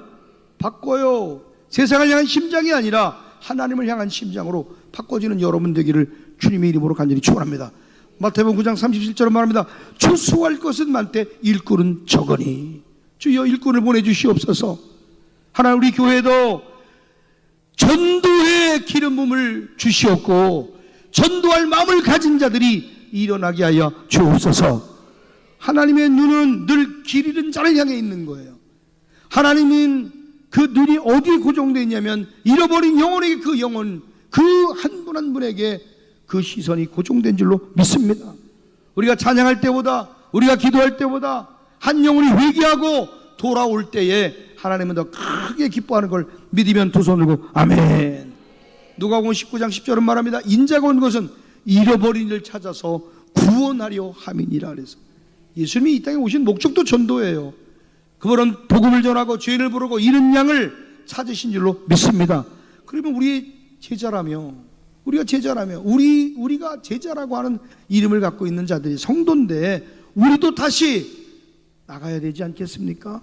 바꿔요. 세상을 향한 심장이 아니라 하나님을 향한 심장으로 바꿔지는 여러분 되기를 주님의 이름으로 간절히 축원합니다. 마태복음 9장 37절에 말합니다. 추수할 것은 많되 일꾼은 적으니 주여 일꾼을 보내주시옵소서. 하나님 우리 교회도 전도의 기름 부음을 주시옵고 전도할 마음을 가진 자들이 일어나게 하여 주옵소서. 하나님의 눈은 늘 길 잃은 자를 향해 있는 거예요. 하나님은 그 눈이 어디에 고정되어 있냐면 잃어버린 영혼에게, 그 영혼, 그 한 분 한 분에게 그 시선이 고정된 줄로 믿습니다. 우리가 찬양할 때보다, 우리가 기도할 때보다 한 영혼이 회개하고 돌아올 때에 하나님은 더 크게 기뻐하는 걸 믿으면 두 손 들고 아멘. 누가복음 19장 10절은 말합니다. 인자가 온 것은 잃어버린 이를 찾아서 구원하려 함이니라. 그래서 예수님이 이 땅에 오신 목적도 전도예요. 그분은 복음을 전하고 죄인을 부르고 잃은 양을 찾으신 줄로 믿습니다. 그러면 우리 제자라며, 우리가 제자라고 하는 이름을 갖고 있는 자들이 성도인데 우리도 다시 나가야 되지 않겠습니까?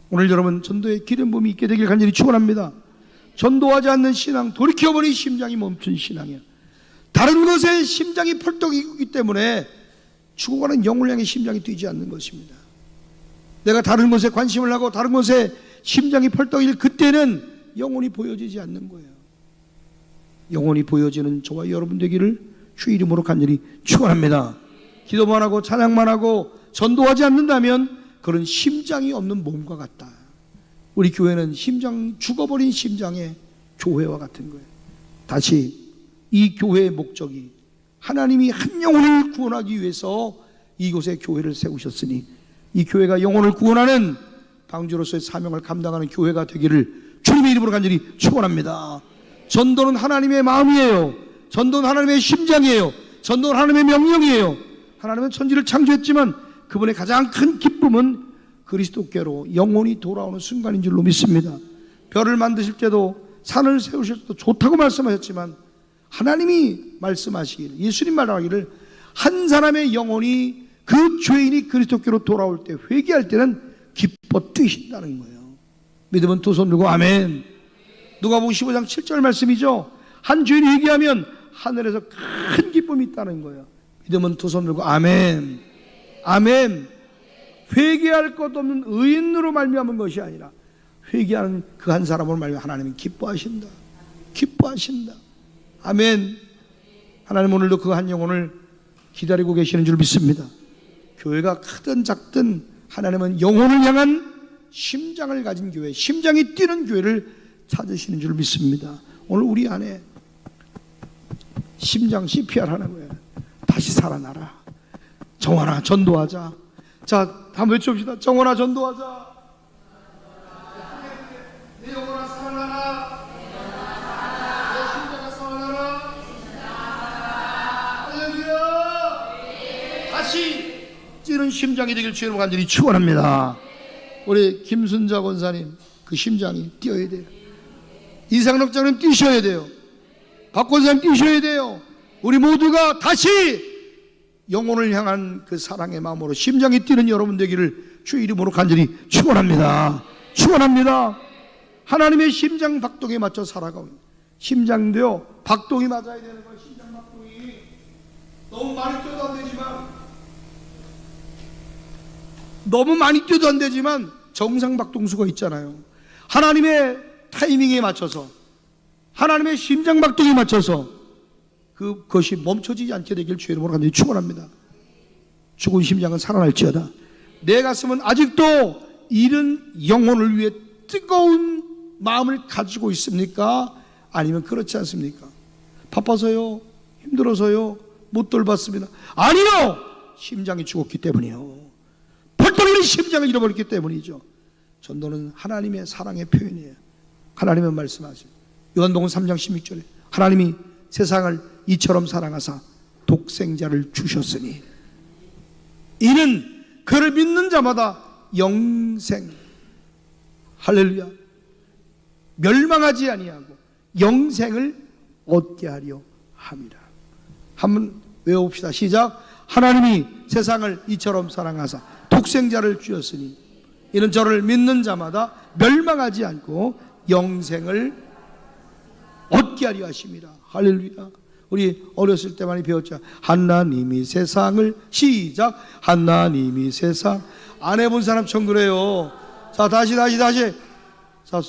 오늘 여러분 전도의 기름 부음이 있게 되길 간절히 축원합니다. 전도하지 않는 신앙, 돌이켜버린 심장이 멈춘 신앙이야. 다른 것에 심장이 펄떡이기 때문에 죽어가는 영혼을 향해 심장이 뛰지 않는 것입니다. 내가 다른 것에 관심을 하고 다른 것에 심장이 펄떡일 그때는 영혼이 보여지지 않는 거예요. 영혼이 보여지는 저와 여러분 되기를 주 이름으로 간절히 축원합니다. 기도만 하고 찬양만 하고 전도하지 않는다면 그런 심장이 없는 몸과 같다. 우리 교회는 심장, 죽어버린 심장의 교회와 같은 거예요. 다시 이 교회의 목적이 하나님이 한 영혼을 구원하기 위해서 이곳에 교회를 세우셨으니 이 교회가 영혼을 구원하는 방주로서의 사명을 감당하는 교회가 되기를 주님의 이름으로 간절히 축원합니다. 전도는 하나님의 마음이에요. 전도는 하나님의 심장이에요. 전도는 하나님의 명령이에요. 하나님은 천지를 창조했지만 그분의 가장 큰 기쁨은 그리스도께로 영혼이 돌아오는 순간인 줄로 믿습니다. 별을 만드실 때도 산을 세우실 때도 좋다고 말씀하셨지만 하나님이 말씀하시기를, 예수님 말하기를 한 사람의 영혼이, 그 죄인이 그리스도께로 돌아올 때, 회개할 때는 기뻐 뛰신다는 거예요. 믿으면 두 손 들고 아멘. 누가복음 15장 7절 말씀이죠. 한 죄인이 회개하면 하늘에서 큰 기쁨이 있다는 거예요. 믿으면 두 손 들고 아멘. 아멘. 회개할 것 없는 의인으로 말미암은 것이 아니라 회개하는 그 한 사람으로 말미암아 하나님은 기뻐하신다. 기뻐하신다. 아멘. 하나님 오늘도 그 한 영혼을 기다리고 계시는 줄 믿습니다. 교회가 크든 작든 하나님은 영혼을 향한 심장을 가진 교회, 심장이 뛰는 교회를 찾으시는 줄 믿습니다. 오늘 우리 안에 심장 CPR 하는 거예요. 다시 살아나라. 정원아 전도하자. 자, 한번 외쳐봅시다. 정원아 전도하자. 다시 뛰는 심장이 되길 주님으로 간절히 축원합니다. 우리 김순자 권사님 그 심장이 뛰어야 돼요. 이상록 장님 뛰셔야 돼요. 박 권사님 뛰셔야 돼요. 우리 모두가 다시 영혼을 향한 그 사랑의 마음으로 심장이 뛰는 여러분 되기를 주 이름으로 간절히 축원합니다. 축원합니다. 하나님의 심장 박동에 맞춰 살아가고 있는 심장도요 박동이 맞아야 되는 거예요. 심장 박동이 너무 많이 뛰어도 안 되지만 정상 박동수가 있잖아요. 하나님의 타이밍에 맞춰서 하나님의 심장 박동에 맞춰서 그것이 멈춰지지 않게 되길 주의 이름으로 간절히 축원합니다. 죽은 심장은 살아날지어다. 내 가슴은 아직도 잃은 영혼을 위해 뜨거운 마음을 가지고 있습니까? 아니면 그렇지 않습니까? 바빠서요? 힘들어서요? 못 돌봤습니다. 아니요! 심장이 죽었기 때문이요. 벌떡이는 심장을 잃어버렸기 때문이죠. 전도는 하나님의 사랑의 표현이에요. 하나님은 말씀하세요. 요한복음 3장 16절에 하나님이 세상을 이처럼 사랑하사 독생자를 주셨으니 이는 그를 믿는 자마다 영생, 할렐루야, 멸망하지 아니하고 영생을 얻게 하려 함이라. 한번 외워봅시다. 시작. 하나님이 세상을 이처럼 사랑하사 독생자를 주셨으니 이는 저를 믿는 자마다 멸망하지 않고 영생을 얻게 하려 하심이라. 할렐루야. 우리 어렸을 때 많이 배웠죠. 하나님이 세상을, 시작. 하나님이 세상. 안 해본 사람 좀 그래요. 자, 다시. 자,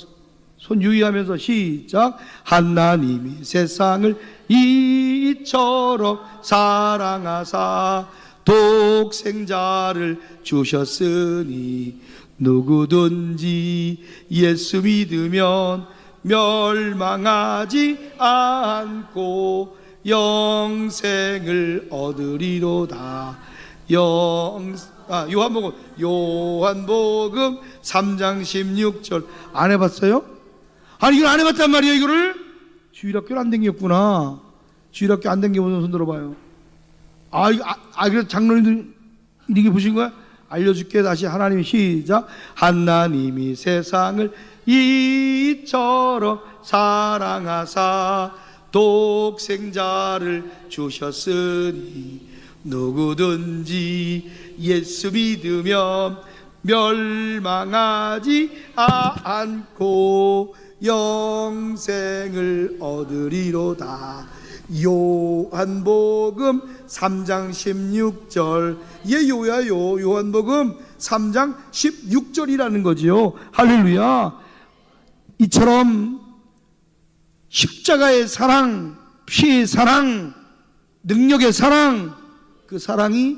손 유의하면서 시작. 하나님이 세상을 이처럼 사랑하사 독생자를 주셨으니 누구든지 예수 믿으면 멸망하지 않고 영생을 얻으리로다. 요한복음 3장 16절 안 해봤어요? 아니 이걸 안 해봤단 말이에요. 이거를 주일학교를 안 댕겼구나. 주일학교 안 댕겨보는 손 들어봐요. 그래서 장로님들 이렇게 보신 거야? 알려줄게. 다시. 하나님이 시작. 하나님이 세상을 이처럼 사랑하사 독생자를 주셨으니 누구든지 예수 믿으면 멸망하지 않고 영생을 얻으리로다. 요한복음 3장 16절. 요한복음 3장 16절이라는 거지요. 할렐루야. 이처럼 십자가의 사랑, 피의 사랑, 능력의 사랑, 그 사랑이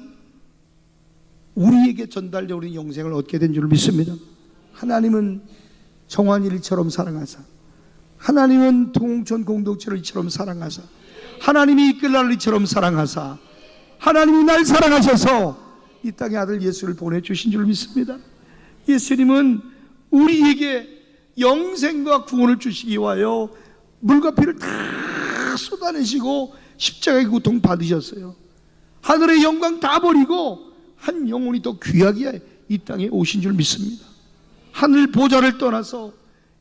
우리에게 전달되어 우리 영생을 얻게 된 줄 믿습니다. 하나님은 정환이를 이처럼 사랑하사, 하나님은 동천 공동체를 이처럼 사랑하사, 하나님이 이끌 나를 이처럼 사랑하사, 하나님이 날 사랑하셔서 이 땅에 아들 예수를 보내주신 줄 믿습니다. 예수님은 우리에게 영생과 구원을 주시기 위하여 물과 피를 다 쏟아내시고 십자가의 고통 받으셨어요. 하늘의 영광 다 버리고 한 영혼이 더 귀하게 이 땅에 오신 줄 믿습니다. 하늘 보좌를 떠나서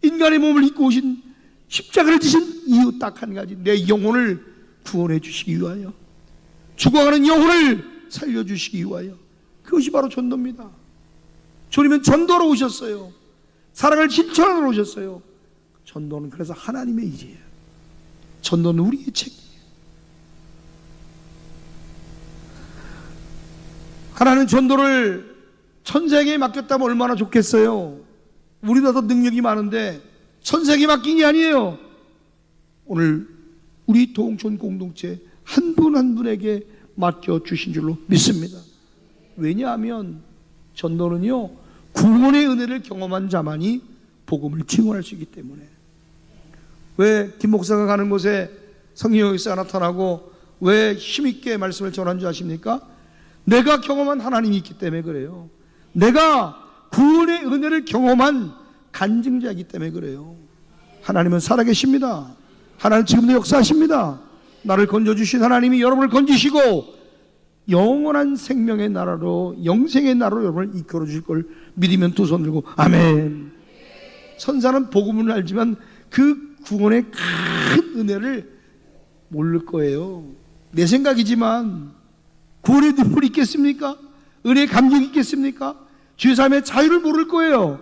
인간의 몸을 입고 오신, 십자가를 지신 이유 딱 한 가지. 내 영혼을 구원해 주시기 위하여, 죽어가는 영혼을 살려주시기 위하여. 그것이 바로 전도입니다. 주님은 전도로 오셨어요. 사랑을 실천하러 오셨어요. 전도는 그래서 하나님의 일이에요. 전도는 우리의 책임이에요. 하나는 전도를 천사에게 맡겼다면 얼마나 좋겠어요. 우리보다 더 능력이 많은데 천사에게 맡긴 게 아니에요. 오늘 우리 동촌 공동체 한 분 한 분에게 맡겨주신 줄로 믿습니다. 왜냐하면 전도는요, 구원의 은혜를 경험한 자만이 복음을 증언할 수 있기 때문에. 왜 김 목사가 가는 곳에 성령의 역사가 나타나고 왜 힘있게 말씀을 전한 줄 아십니까? 내가 경험한 하나님이 있기 때문에 그래요. 내가 구원의 은혜를 경험한 간증자이기 때문에 그래요. 하나님은 살아계십니다. 하나님 지금도 역사하십니다. 나를 건져주신 하나님이 여러분을 건지시고 영원한 생명의 나라로, 영생의 나라로 여러분을 이끌어 주실 걸 믿으면 두 손 들고 아멘. 천사는 복음은 알지만 그 구원의 큰 은혜를 모를 거예요. 내 생각이지만 구원의 눈물이 있겠습니까? 은혜의 감격이 있겠습니까? 주의 삶의 자유를 모를 거예요.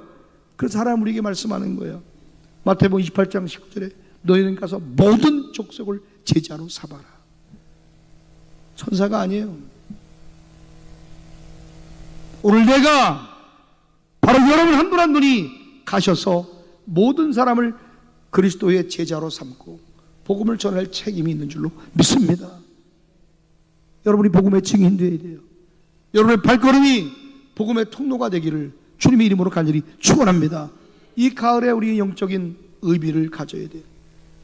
그래서 하나님 우리에게 말씀하는 거예요. 마태복음 28장 19절에 너희는 가서 모든 족속을 제자로 삼아라. 천사가 아니에요. 오늘 내가 바로 여러분 한 분 한 분이 가셔서 모든 사람을 그리스도의 제자로 삼고 복음을 전할 책임이 있는 줄로 믿습니다. 여러분이 복음의 증인 되어야 돼요. 여러분의 발걸음이 복음의 통로가 되기를 주님의 이름으로 간절히 축원합니다. 이 가을에 우리의 영적인 의미를 가져야 돼요.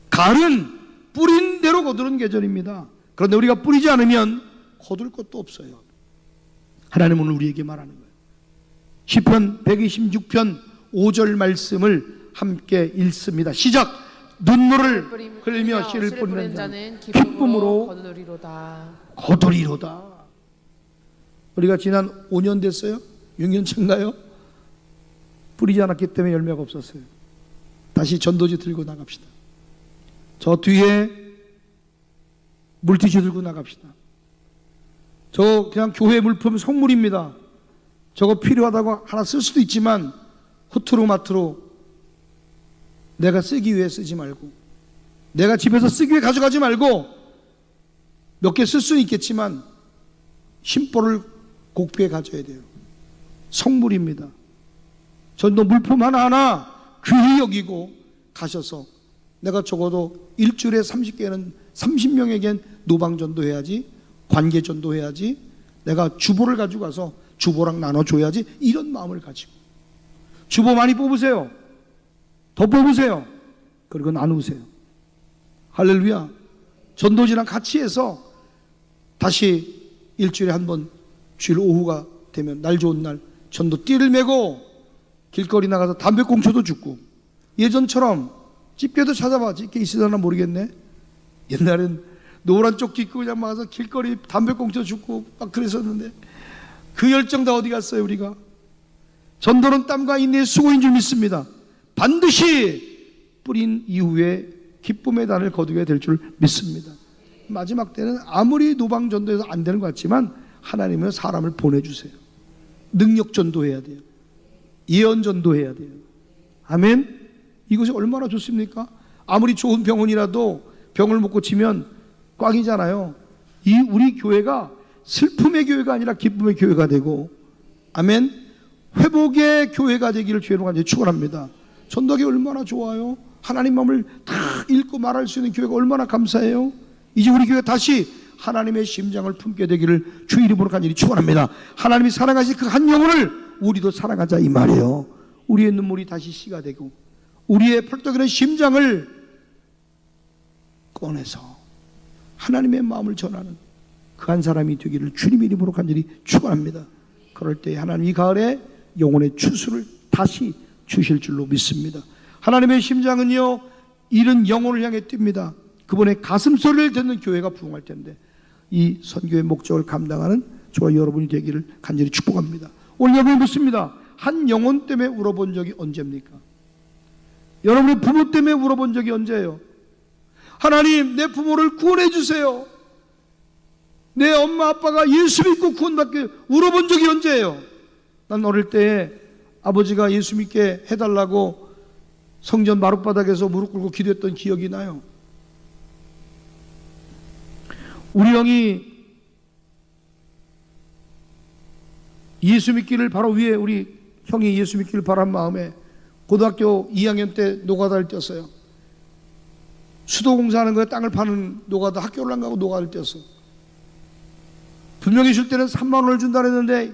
가을은 뿌린 대로 거두는 계절입니다. 그런데 우리가 뿌리지 않으면 거둘 것도 없어요. 하나님은 우리에게 말하는 거예요. 시편 126편 5절 말씀을 함께 읽습니다. 시작. 눈물을 흘리며 씨를 뿌리는 자는 기쁨으로 거두리로다. 우리가 지난 5년 됐어요? 6년 차인가요? 뿌리지 않았기 때문에 열매가 없었어요. 다시 전도지 들고 나갑시다. 저 뒤에 물티슈 들고 나갑시다. 저 그냥 교회 물품 선물입니다. 저거 필요하다고 하나 쓸 수도 있지만 후투루마투루 내가 쓰기 위해 쓰지 말고, 내가 집에서 쓰기 위해 가져가지 말고, 몇 개 쓸 수는 있겠지만 심보를 곡비에 가져야 돼요. 성물입니다. 전도 물품 하나하나 귀히 여기고 가셔서 내가 적어도 일주일에 30개는 30명에겐 노방전도 해야지, 관계전도 해야지, 내가 주보를 가지고 가서 주보랑 나눠줘야지, 이런 마음을 가지고 주보 많이 뽑으세요. 더 뽑으세요. 그리고 나누세요. 할렐루야. 전도지랑 같이 해서 다시 일주일에 한 번 주일 오후가 되면 날 좋은 날 전도 띠를 메고 길거리 나가서 담배꽁초도 줍고, 예전처럼 집게도 찾아봐. 집게 있으려나 모르겠네. 옛날엔 노란 조끼 입고 그냥 막아서 길거리 담배꽁초 줍고 막 그랬었는데 그 열정 다 어디 갔어요? 우리가 전도는 땀과 인내의 수고인 줄 믿습니다. 반드시 뿌린 이후에 기쁨의 단을 거두게 될 줄 믿습니다. 마지막 때는 아무리 노방전도해서 안 되는 것 같지만 하나님은 사람을 보내주세요. 능력전도해야 돼요. 예언전도해야 돼요. 아멘. 이것이 얼마나 좋습니까? 아무리 좋은 병원이라도 병을 못 고치면 꽝이잖아요. 우리 교회가 슬픔의 교회가 아니라 기쁨의 교회가 되고, 아멘, 회복의 교회가 되기를 주의로 간절히 축원합니다. 전도하기 얼마나 좋아요. 하나님 마음을 다 읽고 말할 수 있는 교회가 얼마나 감사해요. 이제 우리 교회 다시 하나님의 심장을 품게 되기를 주 이름으로 간절히 축원합니다. 하나님이 사랑하신 그 한 영혼을 우리도 사랑하자, 이 말이에요. 우리의 눈물이 다시 씨가 되고 우리의 펄떡이는 심장을 꺼내서 하나님의 마음을 전하는 그 한 사람이 되기를 주님의 이름으로 간절히 축원합니다. 그럴 때 하나님 이 가을에 영혼의 추수를 다시 주실 줄로 믿습니다. 하나님의 심장은요, 잃은 영혼을 향해 뜁니다. 그분의 가슴소리를 듣는 교회가 부흥할 텐데 이 선교의 목적을 감당하는 저와 여러분이 되기를 간절히 축복합니다. 오늘 여러분이 묻습니다. 한 영혼 때문에 울어본 적이 언제입니까? 여러분의 부모 때문에 울어본 적이 언제예요? 하나님, 내 부모를 구원해 주세요. 내 엄마 아빠가 예수 믿고 구원받게 울어본 적이 언제예요? 난 어릴 때 아버지가 예수 믿게 해달라고 성전 마룻바닥에서 무릎 꿇고 기도했던 기억이 나요. 우리 형이 예수 믿기를 바로 위에, 우리 형이 예수 믿기를 바란 마음에 고등학교 2학년 때 노가다를 뛰었어요. 수도공사하는 거에 땅을 파는 노가다, 학교를 안 가고 노가다를 뛰었어. 분명히 줄 때는 3만 원을 준다 그랬는데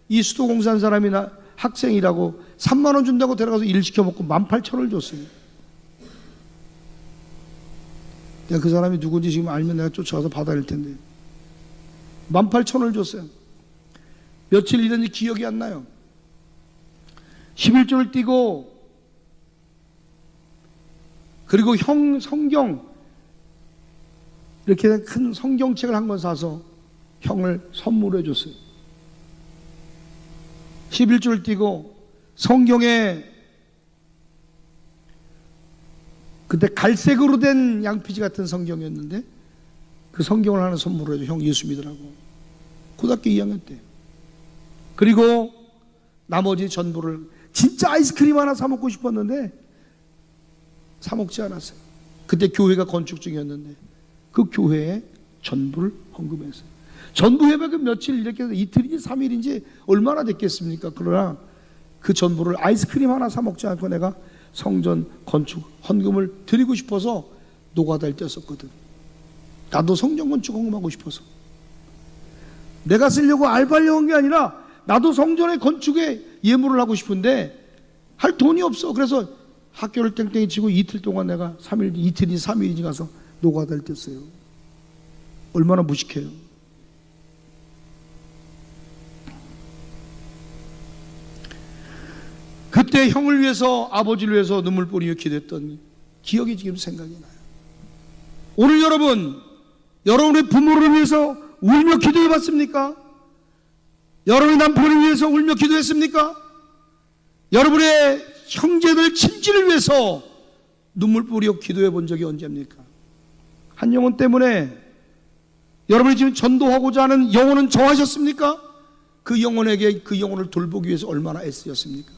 이 수도공사한 사람이나 학생이라고 3만 원 준다고 데려가서 일 시켜먹고 18,000원을 줬어요. 내가 그 사람이 누군지 지금 알면 내가 쫓아가서 받아야 할 텐데 18,000원을 줬어요. 며칠 일했는지 기억이 안 나요. 11조를 띄고, 그리고 성경 이렇게 큰 성경책을 한 권 사서 형을 선물해 줬어요. 11줄 띄고 성경에 그때 갈색으로 된 양피지 같은 성경이었는데 그 성경을 하나 선물해 줘. 형 예수 믿으라고. 고등학교 2학년 때. 그리고 나머지 전부를 진짜 아이스크림 하나 사 먹고 싶었는데 사 먹지 않았어요. 그때 교회가 건축 중이었는데 그 교회에 전부를 헌금했어요. 전부 예배가 며칠 이렇게 해서 이틀인지 3일인지 얼마나 됐겠습니까? 그러나 그 전부를 아이스크림 하나 사 먹지 않고 내가 성전 건축 헌금을 드리고 싶어서 노가다를 뛰었었거든. 나도 성전 건축 헌금하고 싶어서. 내가 쓰려고 알바를 한 게 아니라 나도 성전의 건축에 예물을 하고 싶은데 할 돈이 없어. 그래서 학교를 땡땡이 치고 이틀 동안 내가 3일, 이틀인지 3일인지 가서 노가다를 뛰었어요. 얼마나 무식해요. 그때 형을 위해서, 아버지를 위해서 눈물 뿌리며 기도했던 기억이 지금 생각이 나요. 오늘 여러분의 부모를 위해서 울며 기도해 봤습니까? 여러분의 남편을 위해서 울며 기도했습니까? 여러분의 형제들, 친지를 위해서 눈물 뿌리며 기도해 본 적이 언제입니까? 한 영혼 때문에 여러분이 지금 전도하고자 하는 영혼은 정하셨습니까? 그 영혼에게 그 영혼을 돌보기 위해서 얼마나 애쓰셨습니까?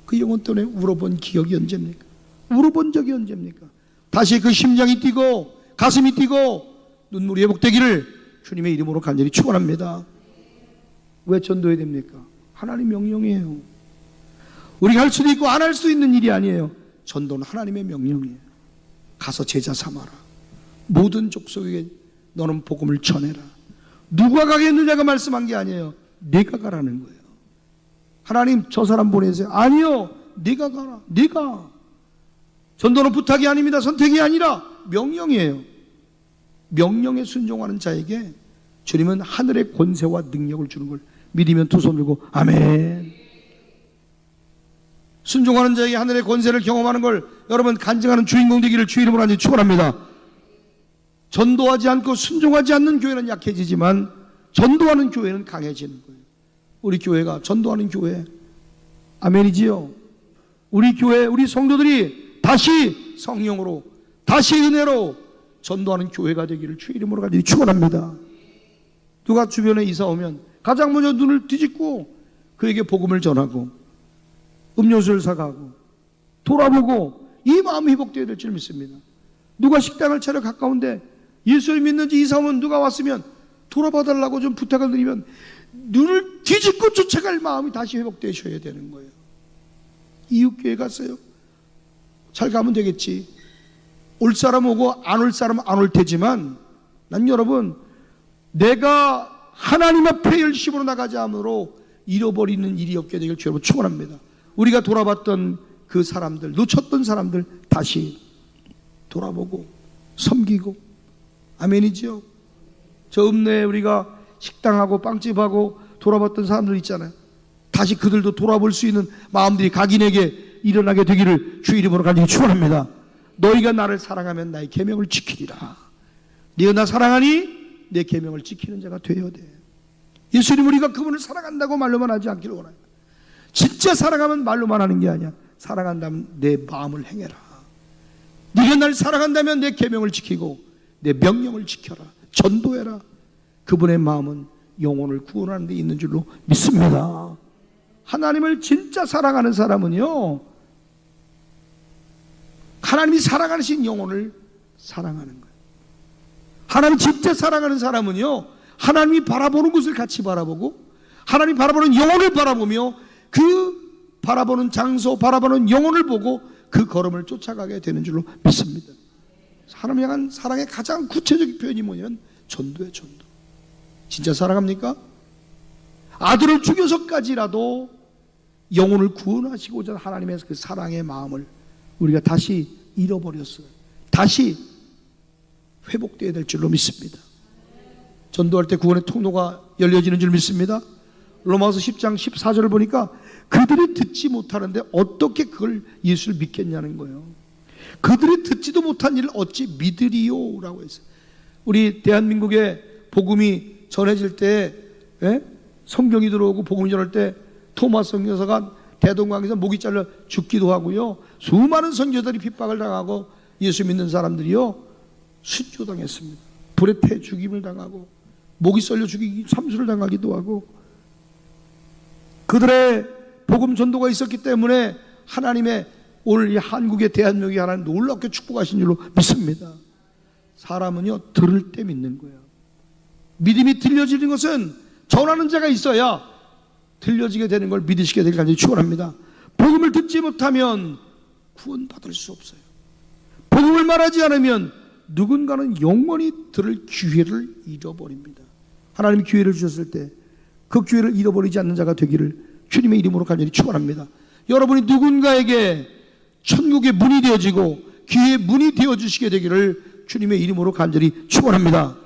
그 영혼 때문에 울어본 기억이 언제입니까? 울어본 적이 언제입니까? 다시 그 심장이 뛰고 가슴이 뛰고 눈물이 회복되기를 주님의 이름으로 간절히 축원합니다. 왜 전도해야 됩니까? 하나님 명령이에요. 우리가 할 수도 있고 안 할 수 있는 일이 아니에요. 전도는 하나님의 명령이에요. 가서 제자 삼아라. 모든 족속에게 너는 복음을 전해라. 누가 가겠느냐가 말씀한 게 아니에요. 네가 가라는 거예요. 하나님 저 사람 보내세요. 아니요, 네가 가라. 네가. 전도는 부탁이 아닙니다. 선택이 아니라 명령이에요. 명령에 순종하는 자에게 주님은 하늘의 권세와 능력을 주는 걸 믿으면 두 손 들고 아멘. 순종하는 자에게 하늘의 권세를 경험하는 걸 여러분 간증하는 주인공 되기를 주 이름으로 간절히 축원합니다. 전도하지 않고 순종하지 않는 교회는 약해지지만 전도하는 교회는 강해지는 거예요. 우리 교회가 전도하는 교회, 아멘이지요. 우리 교회, 우리 성도들이 다시 성령으로, 다시 은혜로 전도하는 교회가 되기를 주 이름으로 간절히 축원합니다. 누가 주변에 이사 오면 가장 먼저 눈을 뒤집고 그에게 복음을 전하고 음료수를 사가고 돌아보고 이 마음이 회복되어야 될 줄 믿습니다. 누가 식당을 차려 가까운데 예수를 믿는지 이사 오면 누가 왔으면 돌아봐달라고 좀 부탁을 드리면 눈을 뒤집고 쫓아갈 마음이 다시 회복되셔야 되는 거예요. 이웃교회 갔어요. 잘 가면 되겠지. 올 사람 오고 안 올 사람 안 올 테지만 난 여러분 내가 하나님 앞에 열심으로 나가지 않으므로 잃어버리는 일이 없게 되길 주여러분 축원합니다. 우리가 돌아봤던 그 사람들, 놓쳤던 사람들 다시 돌아보고 섬기고 아멘이죠. 저 읍내에 우리가 식당하고 빵집하고 돌아봤던 사람들 있잖아요. 다시 그들도 돌아볼 수 있는 마음들이 각인에게 일어나게 되기를 주 이름으로 간절히 축원합니다. 너희가 나를 사랑하면 나의 계명을 지키리라. 네가 나 사랑하니 내 계명을 지키는 자가 되어야 돼. 예수님 우리가 그분을 사랑한다고 말로만 하지 않기를 원해요. 진짜 사랑하면 말로만 하는 게 아니야. 사랑한다면 내 마음을 행해라. 네가 날 사랑한다면 내 계명을 지키고 내 명령을 지켜라. 전도해라. 그분의 마음은 영혼을 구원하는 데 있는 줄로 믿습니다. 하나님을 진짜 사랑하는 사람은요, 하나님이 사랑하신 영혼을 사랑하는 거예요. 하나님 진짜 사랑하는 사람은요, 하나님이 바라보는 것을 같이 바라보고 하나님 바라보는 영혼을 바라보며 그 바라보는 장소, 바라보는 영혼을 보고 그 걸음을 쫓아가게 되는 줄로 믿습니다. 하나님 향한 사랑의 가장 구체적인 표현이 뭐냐면 전도예요. 전도. 진짜 사랑합니까? 아들을 죽여서까지라도 영혼을 구원하시고자 하나님의 그 사랑의 마음을 우리가 다시 잃어버렸어요. 다시 회복되어야 될 줄로 믿습니다. 전도할 때 구원의 통로가 열려지는 줄 믿습니다. 로마서 10장 14절을 보니까 그들이 듣지 못하는데 어떻게 그걸 예수를 믿겠냐는 거예요. 그들이 듣지도 못한 일을 어찌 믿으리요? 라고 했어요. 우리 대한민국의 복음이 전해질 때, 성경이 들어오고 복음이 전할 때 토마스 선교사가 대동강에서 목이 잘려 죽기도 하고요. 수많은 선교사들이 핍박을 당하고 예수 믿는 사람들이요 순교당했습니다. 불에 태 죽임을 당하고 목이 썰려 죽이기 참수를 당하기도 하고, 그들의 복음 전도가 있었기 때문에 하나님의 오늘 이 한국의 대한민국이 하나님 놀랍게 축복하신 줄로 믿습니다. 사람은요 들을 때 믿는 거예요. 믿음이 들려지는 것은 전하는 자가 있어야 들려지게 되는 걸 믿으시게 되길 간절히 축원합니다. 복음을 듣지 못하면 구원받을 수 없어요. 복음을 말하지 않으면 누군가는 영원히 들을 기회를 잃어버립니다. 하나님이 기회를 주셨을 때 그 기회를 잃어버리지 않는 자가 되기를 주님의 이름으로 간절히 축원합니다. 여러분이 누군가에게 천국의 문이 되어지고 기회의 문이 되어주시게 되기를 주님의 이름으로 간절히 축원합니다.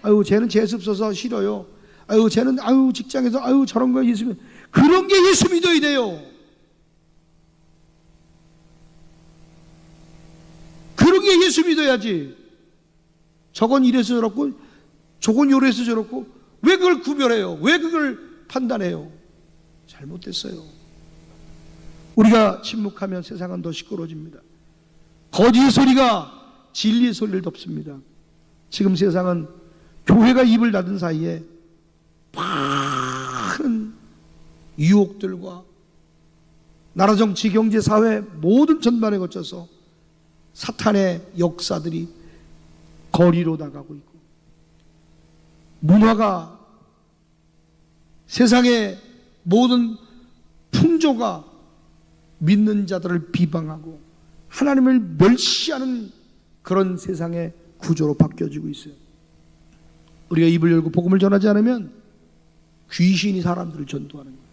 아유 쟤는 재수 없어서 싫어요. 아유 쟤는 직장에서 저런 거 예수 믿, 그런 게 예수 믿어야 돼요. 그런 게 예수 믿어야지. 저건 이래서 저렇고 저건 요래서 저렇고 왜 그걸 구별해요? 왜 그걸 판단해요? 잘못됐어요. 우리가 침묵하면 세상은 더 시끄러워집니다. 거짓의 소리가 진리의 소리를 덮습니다. 지금 세상은 교회가 입을 닫은 사이에 많은 유혹들과 나라 정치 경제 사회 모든 전반에 거쳐서 사탄의 역사들이 거리로 나가고 있고, 문화가 세상의 모든 풍조가 믿는 자들을 비방하고 하나님을 멸시하는 그런 세상의 구조로 바뀌어지고 있어요. 우리가 입을 열고 복음을 전하지 않으면 귀신이 사람들을 전도하는 거예요.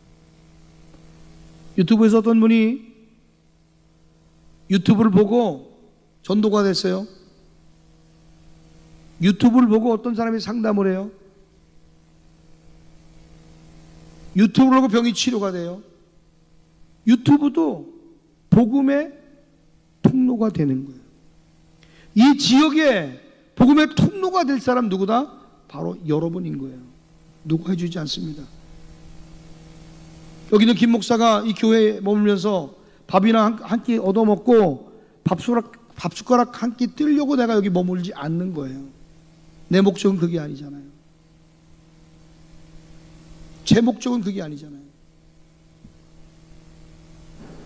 유튜브에서 어떤 분이 유튜브를 보고 전도가 됐어요. 유튜브를 보고 어떤 사람이 상담을 해요. 유튜브를 보고 병이 치료가 돼요. 유튜브도 복음의 통로가 되는 거예요. 이 지역에 복음의 통로가 될 사람 누구다? 바로 여러분인 거예요. 누가 해주지 않습니다. 여기는 김 목사가 이 교회에 머물면서 밥이나 한 끼 얻어먹고 밥숟가락 한 끼 뜨려고 내가 여기 머물지 않는 거예요. 내 목적은 그게 아니잖아요. 제 목적은 그게 아니잖아요.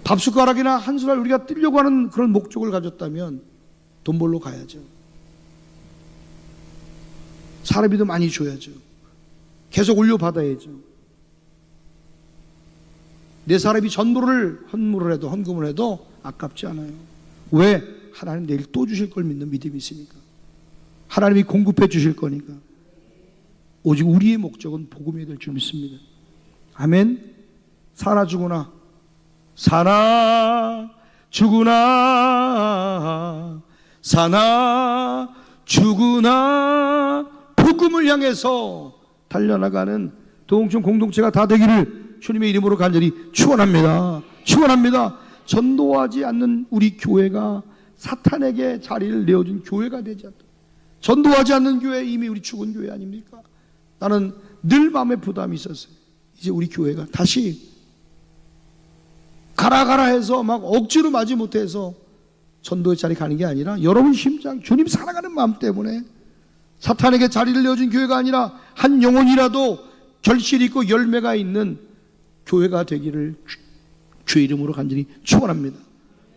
밥숟가락이나 한 숟갈 우리가 뜨려고 하는 그런 목적을 가졌다면 돈 벌러 가야죠. 사람이도 많이 줘야죠. 계속 올려받아야죠. 내 사람이 전부를 헌물을 해도 헌금을 해도 아깝지 않아요. 왜? 하나님 내일 또 주실 걸 믿는 믿음이 있으니까. 하나님이 공급해 주실 거니까. 오직 우리의 목적은 복음이 될 줄 믿습니다. 아멘. 사나 죽으나 사나 죽으나 사나 죽으나 복음을 향해서 달려나가는 도홍천 공동체가 다 되기를 주님의 이름으로 간절히 축원합니다. 축원합니다. 전도하지 않는 우리 교회가 사탄에게 자리를 내어준 교회가 되지 않다. 전도하지 않는 교회 이미 우리 죽은 교회 아닙니까? 나는 늘 마음에 부담이 있었어요. 이제 우리 교회가 다시 가라 해서 막 억지로 마지 못해서 전도의 자리 가는 게 아니라 여러분 심장 주님 사랑하는 마음 때문에 사탄에게 자리를 내어준 교회가 아니라 한 영혼이라도 결실 있고 열매가 있는 교회가 되기를 주의 이름으로 간절히 축원합니다.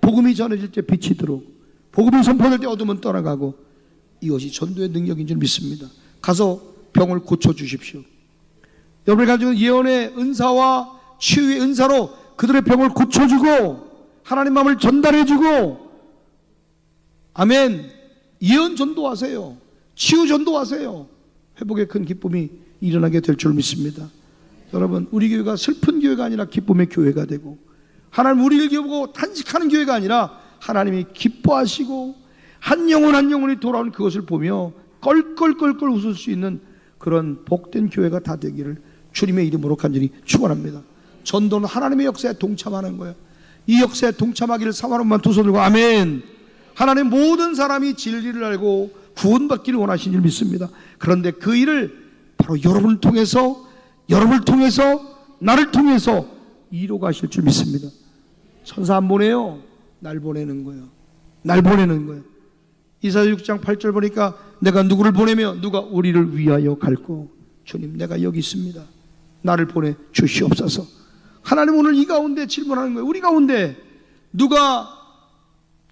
복음이 전해질 때 빛이 들어오고 복음이 선포될 때 어둠은 떠나가고 이것이 전도의 능력인 줄 믿습니다. 가서 병을 고쳐주십시오. 여러분이 가지고 있는 예언의 은사와 치유의 은사로 그들의 병을 고쳐주고 하나님 마음을 전달해주고, 아멘. 예언 전도하세요. 치유 전도하세요. 회복의 큰 기쁨이 일어나게 될 줄 믿습니다. 여러분, 우리 교회가 슬픈 교회가 아니라 기쁨의 교회가 되고, 하나님 우리를 보고 탄식하는 교회가 아니라 하나님이 기뻐하시고 한 영혼 한 영혼이 돌아온 그것을 보며 껄껄껄껄 웃을 수 있는 그런 복된 교회가 다 되기를 주님의 이름으로 간절히 축원합니다. 전도는 하나님의 역사에 동참하는 거예요. 이 역사에 동참하기를 사모하는 두 손 들고 아멘. 하나님 모든 사람이 진리를 알고 구원받기를 원하신 줄 믿습니다. 그런데 그 일을 바로 여러분을 통해서 나를 통해서 이루어가실 줄 믿습니다. 천사 안 보내요. 날 보내는 거예요. 날 보내는 거예요. 이사야 6장 8절 보니까 내가 누구를 보내며 누가 우리를 위하여 갈고, 주님 내가 여기 있습니다. 나를 보내 주시옵소서. 하나님 오늘 이 가운데 질문하는 거예요. 우리 가운데 누가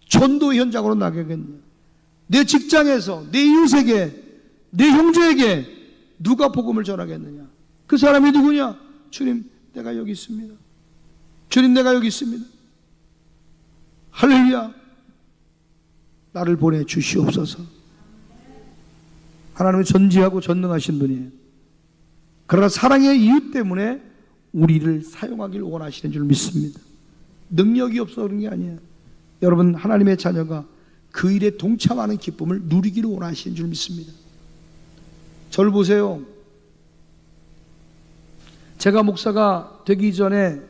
전도 현장으로 나가겠냐? 내 직장에서, 내 이웃에게, 내 형제에게 누가 복음을 전하겠느냐? 그 사람이 누구냐? 주님 내가 여기 있습니다. 주님 내가 여기 있습니다. 할렐루야. 나를 보내 주시옵소서. 하나님은 전지하고 전능하신 분이에요. 그러나 사랑의 이유 때문에 우리를 사용하길 원하시는 줄 믿습니다. 능력이 없어 그런 게 아니에요. 여러분, 하나님의 자녀가 그 일에 동참하는 기쁨을 누리기를 원하시는 줄 믿습니다. 저를 보세요. 제가 목사가 되기 전에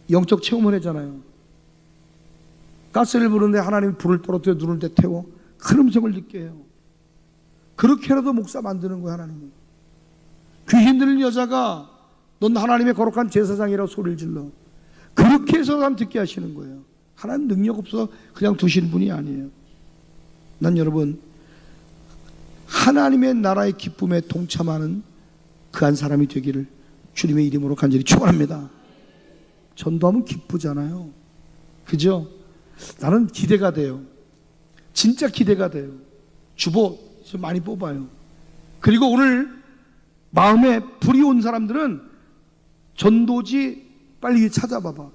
영적 체험을 했잖아요. 가스를 부르는데 하나님이 불을 떨어뜨려 눈을 태워 큰 음성을 듣게 해요. 그렇게라도 목사 만드는 거예요. 하나님은. 귀신 들린 여자가 넌 하나님의 거룩한 제사장이라고 소리를 질러. 그렇게 해서 사람 듣게 하시는 거예요. 하나님 능력 없어서 그냥 두시는 분이 아니에요. 난 여러분, 하나님의 나라의 기쁨에 동참하는 그 한 사람이 되기를 주님의 이름으로 간절히 축원합니다. 전도하면 기쁘잖아요. 그죠? 나는 기대가 돼요. 진짜 기대가 돼요. 주보 좀 많이 뽑아요. 그리고 오늘 마음에 불이 온 사람들은 전도지 빨리 찾아봐봐.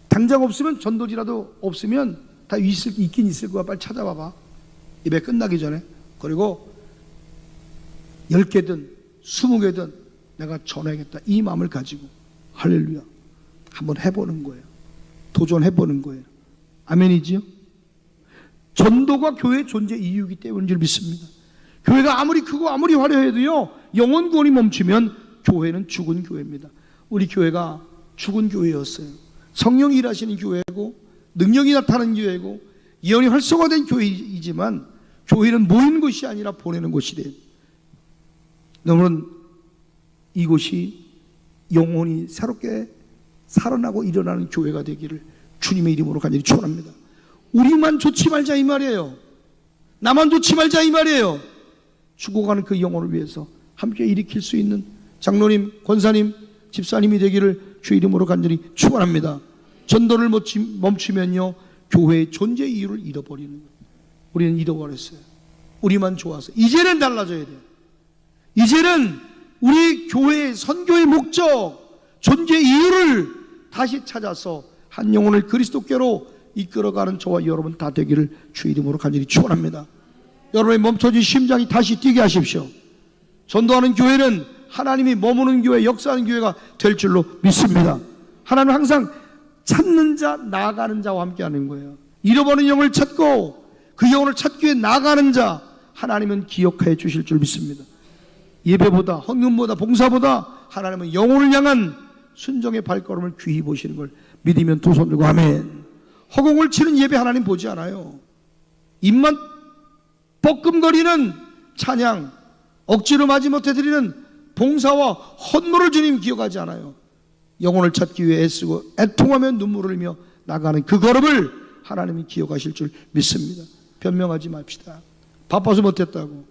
당장 없으면, 전도지라도 없으면 다 있긴 있을 거야. 빨리 찾아봐봐. 예배 끝나기 전에. 그리고 10개든 20개든 내가 전해야겠다, 이 마음을 가지고 할렐루야 한번 해보는 거예요. 도전해보는 거예요. 아멘이지요? 전도가 교회의 존재 이유이기 때문인 줄 믿습니다. 교회가 아무리 크고 아무리 화려해도요, 영혼 구원이 멈추면 교회는 죽은 교회입니다. 우리 교회가 죽은 교회였어요. 성령이 일하시는 교회고 능력이 나타나는 교회고 예언이 활성화된 교회이지만 교회는 모이는 곳이 아니라 보내는 곳이래요. 여러분, 이곳이 영혼이 새롭게 살아나고 일어나는 교회가 되기를 주님의 이름으로 간절히 축원합니다. 우리만 좋지 말자 이 말이에요. 나만 좋지 말자 이 말이에요. 죽어가는 그 영혼을 위해서 함께 일으킬 수 있는 장로님, 권사님, 집사님이 되기를 주 이름으로 간절히 축원합니다. 전도를 멈추면요, 교회의 존재 이유를 잃어버리는 거예요. 우리는 잃어버렸어요. 우리만 좋아서. 이제는 달라져야 돼요. 이제는 우리 교회의 선교의 목적, 존재 이유를 다시 찾아서 한 영혼을 그리스도께로 이끌어가는 저와 여러분 다 되기를 주 이름으로 간절히 축원합니다. 여러분의 멈춰진 심장이 다시 뛰게 하십시오. 전도하는 교회는 하나님이 머무는 교회, 역사하는 교회가 될 줄로 믿습니다. 하나님은 항상 찾는 자, 나아가는 자와 함께하는 거예요. 잃어버린 영을 찾고 그 영혼을 찾기 위해 나아가는 자, 하나님은 기억해 주실 줄 믿습니다. 예배보다, 헌금보다, 봉사보다 하나님은 영혼을 향한 순종의 발걸음을 귀히 보시는 걸 믿으면 두 손 들고 아멘. 허공을 치는 예배 하나님 보지 않아요. 입만 뻐끔거리는 찬양, 억지로 마지못해 드리는 봉사와 헌물을 주님 기억하지 않아요. 영혼을 찾기 위해 애쓰고 애통하며 눈물을 흘리며 나가는 그 걸음을 하나님이 기억하실 줄 믿습니다. 변명하지 맙시다. 바빠서 못했다고.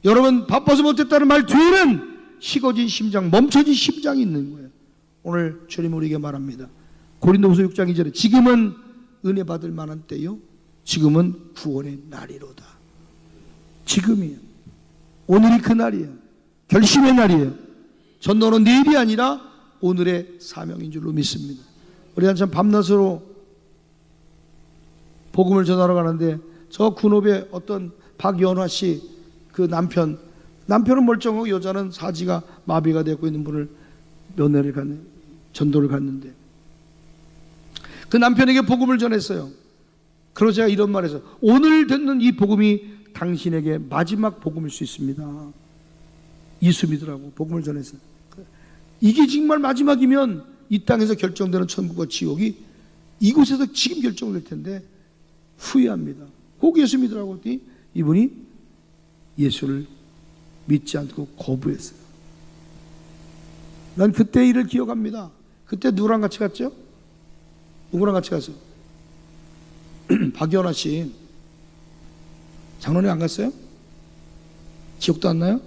여러분, 바빠서 못했다는 말 뒤에는 식어진 심장, 멈춰진 심장이 있는 거예요. 오늘 주님 우리에게 말합니다. 고린도후서 6장 2절에 지금은 은혜 받을 만한 때요, 지금은 구원의 날이로다. 지금이에요. 오늘이 그 날이에요. 결심의 날이에요. 전도는 내일이 아니라 오늘의 사명인 줄로 믿습니다. 우리 한참 밤낮으로 복음을 전하러 가는데 저 군업의 어떤 박연화 씨 그 남편은 멀쩡하고 여자는 사지가 마비가 되고 있는 분을 면회를 갔네, 전도를 갔는데 그 남편에게 복음을 전했어요. 그러자 제가 이런 말을 했어요. 오늘 듣는 이 복음이 당신에게 마지막 복음일 수 있습니다. 예수 믿으라고 복음을 전했어요. 이게 정말 마지막이면 이 땅에서 결정되는 천국과 지옥이 이곳에서 지금 결정될 텐데 후회합니다. 꼭 예수 믿으라고 했더니 이분이 예수를 믿지 않고 거부했어요. 난 그때 일을 기억합니다. 그때 누구랑 같이 갔죠? 누구랑 같이 갔어요? 박연아 씨. 장로님 안 갔어요? 기억도 안 나요?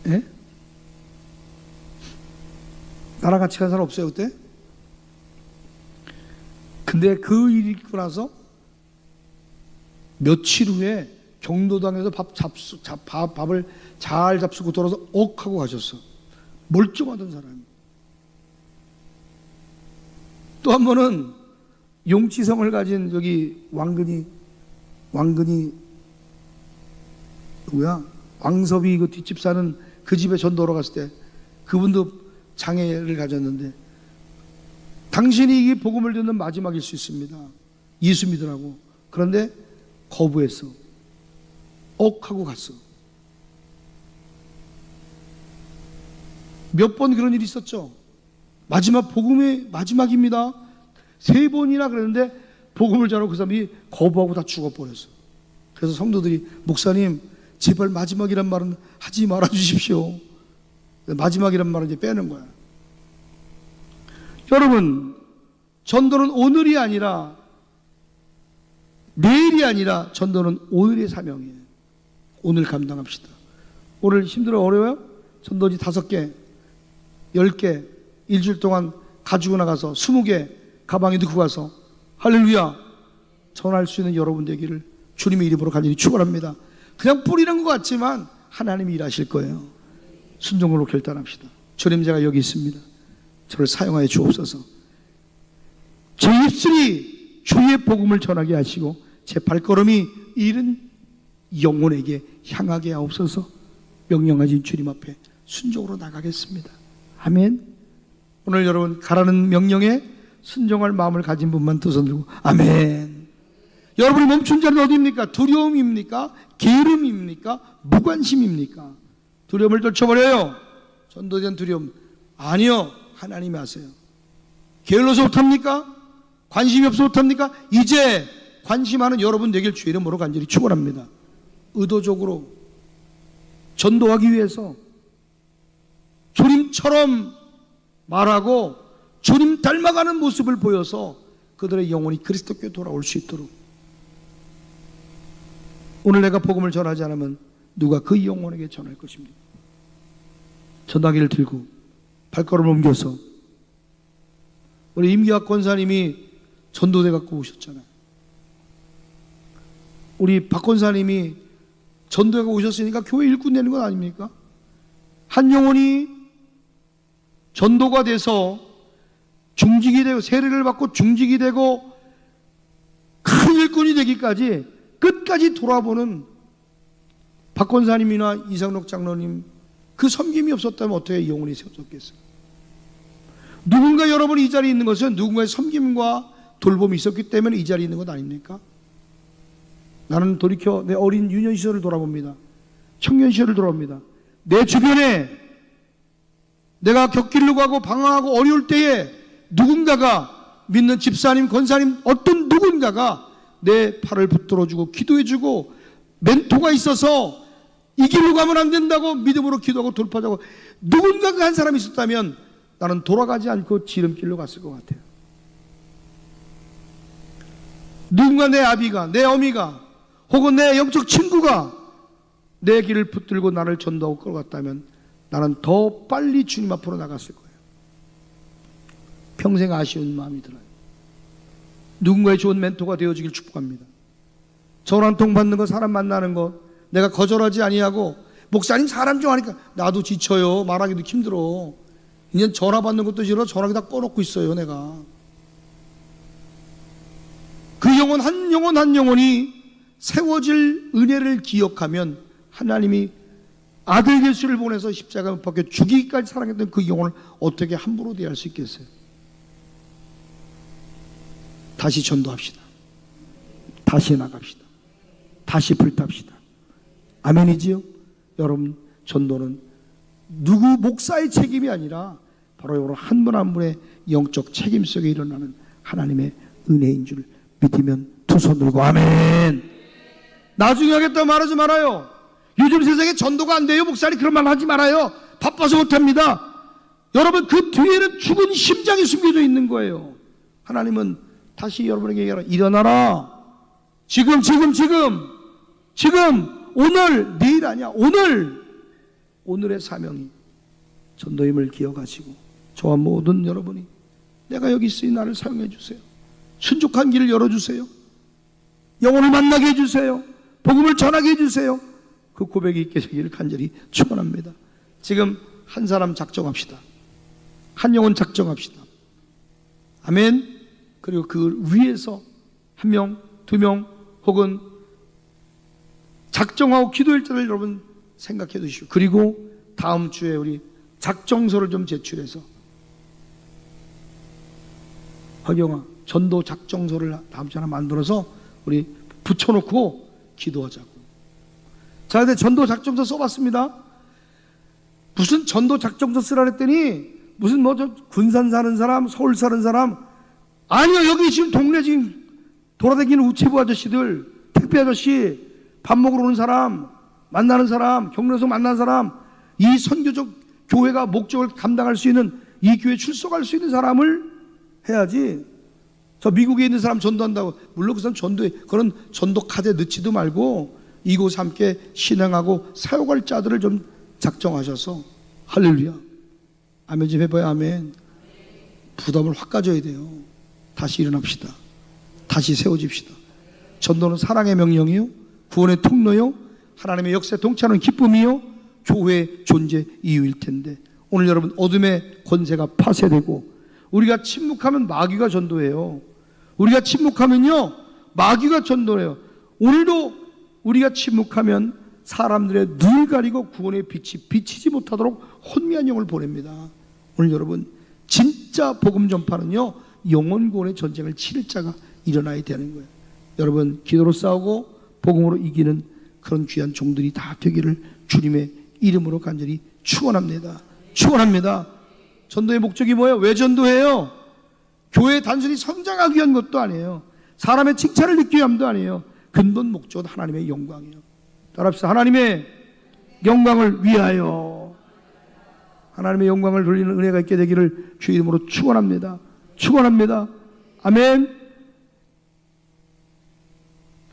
예? 나랑 같이 간 사람 없어요 그때? 근데 그 일이 있고 나서 며칠 후에 경로당에서 밥을 잘 잡수고 돌아서 하고 가셨어. 멀쩡하던 사람이. 또 한 번은 용치성을 가진 여기 왕근이 누구야? 왕섭이 그 뒷집 사는 그 집에 전도하러 갔을 때 그분도 장애를 가졌는데, 당신이 이 복음을 듣는 마지막일 수 있습니다. 예수 믿으라고. 그런데 거부했어. 하고 갔어. 몇 번 그런 일이 있었죠. 마지막 복음의 마지막입니다. 3번이나 그랬는데 복음을 전하고 그 사람이 거부하고 다 죽어버렸어. 그래서 성도들이 목사님 제발 마지막이란 말은 하지 말아 주십시오. 마지막이란 말은 이제 빼는 거야. 여러분, 전도는 오늘이 아니라 내일이 아니라 전도는 오늘의 사명이에요. 오늘 감당합시다. 오늘 힘들어 어려워요? 전도지 5개, 10개 일주일 동안 가지고 나가서 20개 가방에 넣고 가서 할렐루야 전할 수 있는 여러분 되기를 주님의 이름으로 간절히 축원합니다. 그냥 뿌리는 것 같지만 하나님이 일하실 거예요. 순종으로 결단합시다. 주님, 제가 여기 있습니다. 저를 사용하여 주옵소서. 제 입술이 주의 복음을 전하게 하시고 제 발걸음이 이른 영혼에게 향하게 하옵소서. 명령하신 주님 앞에 순종으로 나가겠습니다. 아멘. 오늘 여러분 가라는 명령에 순종할 마음을 가진 분만 두 손 들고 아멘. 여러분이 멈춘 자는 어디입니까? 두려움입니까? 게으름입니까? 무관심입니까? 두려움을 떨쳐버려요. 전도에 대한 두려움 아니요, 하나님이 아세요. 게을러서 못합니까? 관심이 없어 못합니까? 이제 관심하는 여러분 되길 주의 이름으로 간절히 축원합니다. 의도적으로 전도하기 위해서 주님처럼 말하고 주님 닮아가는 모습을 보여서 그들의 영혼이 그리스도께 돌아올 수 있도록. 오늘 내가 복음을 전하지 않으면 누가 그 영혼에게 전할 것입니까? 전화기를 들고 발걸음을 옮겨서 우리 임기학 권사님이 전도대 갖고 오셨잖아요. 우리 박 권사님이 전도회가 오셨으니까 교회 일꾼 되는 건 아닙니까? 한 영혼이 전도가 돼서 중직이 되고 세례를 받고 중직이 되고 큰 일꾼이 되기까지 끝까지 돌아보는 박 권사님이나 이상록 장로님 그 섬김이 없었다면 어떻게 이 영혼이 세워졌겠어요? 누군가 여러분이 이 자리에 있는 것은 누군가의 섬김과 돌봄이 있었기 때문에 이 자리에 있는 것 아닙니까? 나는 돌이켜 내 어린 유년 시절을 돌아봅니다. 청년 시절을 돌아봅니다. 내 주변에 내가 격길로 가고 방황하고 어려울 때에 누군가가 믿는 집사님, 권사님 어떤 누군가가 내 팔을 붙들어주고 기도해주고 멘토가 있어서 이 길로 가면 안 된다고 믿음으로 기도하고 돌파하고 누군가가 한 사람이 있었다면 나는 돌아가지 않고 지름길로 갔을 것 같아요. 누군가 내 아비가 내 어미가 혹은 내 영적 친구가 내 길을 붙들고 나를 전도하고 끌어갔다면 나는 더 빨리 주님 앞으로 나갔을 거예요. 평생 아쉬운 마음이 들어요. 누군가의 좋은 멘토가 되어주길 축복합니다. 전화 한 통 받는 거, 사람 만나는 거 내가 거절하지 아니하고 목사님 사람 좋아하니까 나도 지쳐요. 말하기도 힘들어. 이제 전화 받는 것도 싫어. 전화기 다 꺼놓고 있어요 내가. 그 영혼 한 영혼이 세워질 은혜를 기억하면 하나님이 아들 예수를 보내서 십자가 못 박혀 죽이기까지 사랑했던 그 영혼을 어떻게 함부로 대할 수 있겠어요? 다시 전도합시다. 다시 나갑시다. 다시 불탑시다. 아멘이지요? 여러분, 전도는 누구 목사의 책임이 아니라 바로 여러분 한 분 한 분의 영적 책임 속에 일어나는 하나님의 은혜인 줄 믿으면 두 손 들고 아멘. 나중에 하겠다고 말하지 말아요. 요즘 세상에 전도가 안 돼요. 목사님 그런 말 하지 말아요. 바빠서 못합니다. 여러분 그 뒤에는 죽은 심장이 숨겨져 있는 거예요. 하나님은 다시 여러분에게 얘기하라. 일어나라. 지금 오늘 내일 아니야. 오늘의 사명이 전도임을 기억하시고 저와 모든 여러분이 내가 여기 있으니 나를 사용해 주세요. 순족한 길을 열어주세요. 영혼을 만나게 해주세요. 복음을 전하게 해주세요. 그 고백이 있게 되기를 간절히 축원합니다. 지금 한 사람 작정합시다. 한 영혼 작정합시다. 아멘. 그리고 그 위에서 한 명, 두 명 혹은 작정하고 기도할 때를 여러분 생각해 두시고, 그리고 다음 주에 우리 작정서를 좀 제출해서 박영아 전도 작정서를 다음 주에 하나 만들어서 우리 붙여놓고 기도하자고. 자, 근데 전도 작정서 써봤습니다. 무슨 전도 작정서 쓰라 했더니 무슨 뭐 저 군산 사는 사람, 서울 사는 사람, 아니요, 여기 지금 동네 지금 돌아다니는 우체부 아저씨들, 택배 아저씨, 밥 먹으러 오는 사람, 만나는 사람, 경로에서 만나는 사람, 이 선교적 교회가 목적을 감당할 수 있는, 이 교회에 출석할 수 있는 사람을 해야지. 저 미국에 있는 사람 전도한다고, 물론 그 사람 전도해, 그런 전도 카드에 넣지도 말고 이곳 함께 신앙하고 사역할 자들을 좀 작정하셔서, 할렐루야, 아멘 좀 해봐요. 아멘. 부담을 확 가져야 돼요. 다시 일어납시다. 다시 세워집시다. 전도는 사랑의 명령이요, 구원의 통로요, 하나님의 역사에 동참하는 기쁨이요, 교회의 존재 이유일 텐데, 오늘 여러분 어둠의 권세가 파쇄되고 우리가 침묵하면 마귀가 전도해요. 우리가 침묵하면요 마귀가 전도해요. 오늘도 우리가 침묵하면 사람들의 눈을 가리고 구원의 빛이 비치지 못하도록 혼미한 영을 보냅니다. 오늘 여러분 진짜 복음 전파는요 영혼 구원의 전쟁을 치를 자가 일어나야 되는 거예요. 여러분 기도로 싸우고 복음으로 이기는 그런 귀한 종들이 다 되기를 주님의 이름으로 간절히 축원합니다. 축원합니다. 전도의 목적이 뭐예요? 왜 전도해요? 교회 단순히 성장하기 위한 것도 아니에요. 사람의 칭찬을 듣기 위함도 아니에요. 근본 목적은 하나님의 영광이에요. 따라합시다. 하나님의 영광을 위하여, 하나님의 영광을 돌리는 은혜가 있게 되기를 주 이름으로 축원합니다. 축원합니다. 아멘.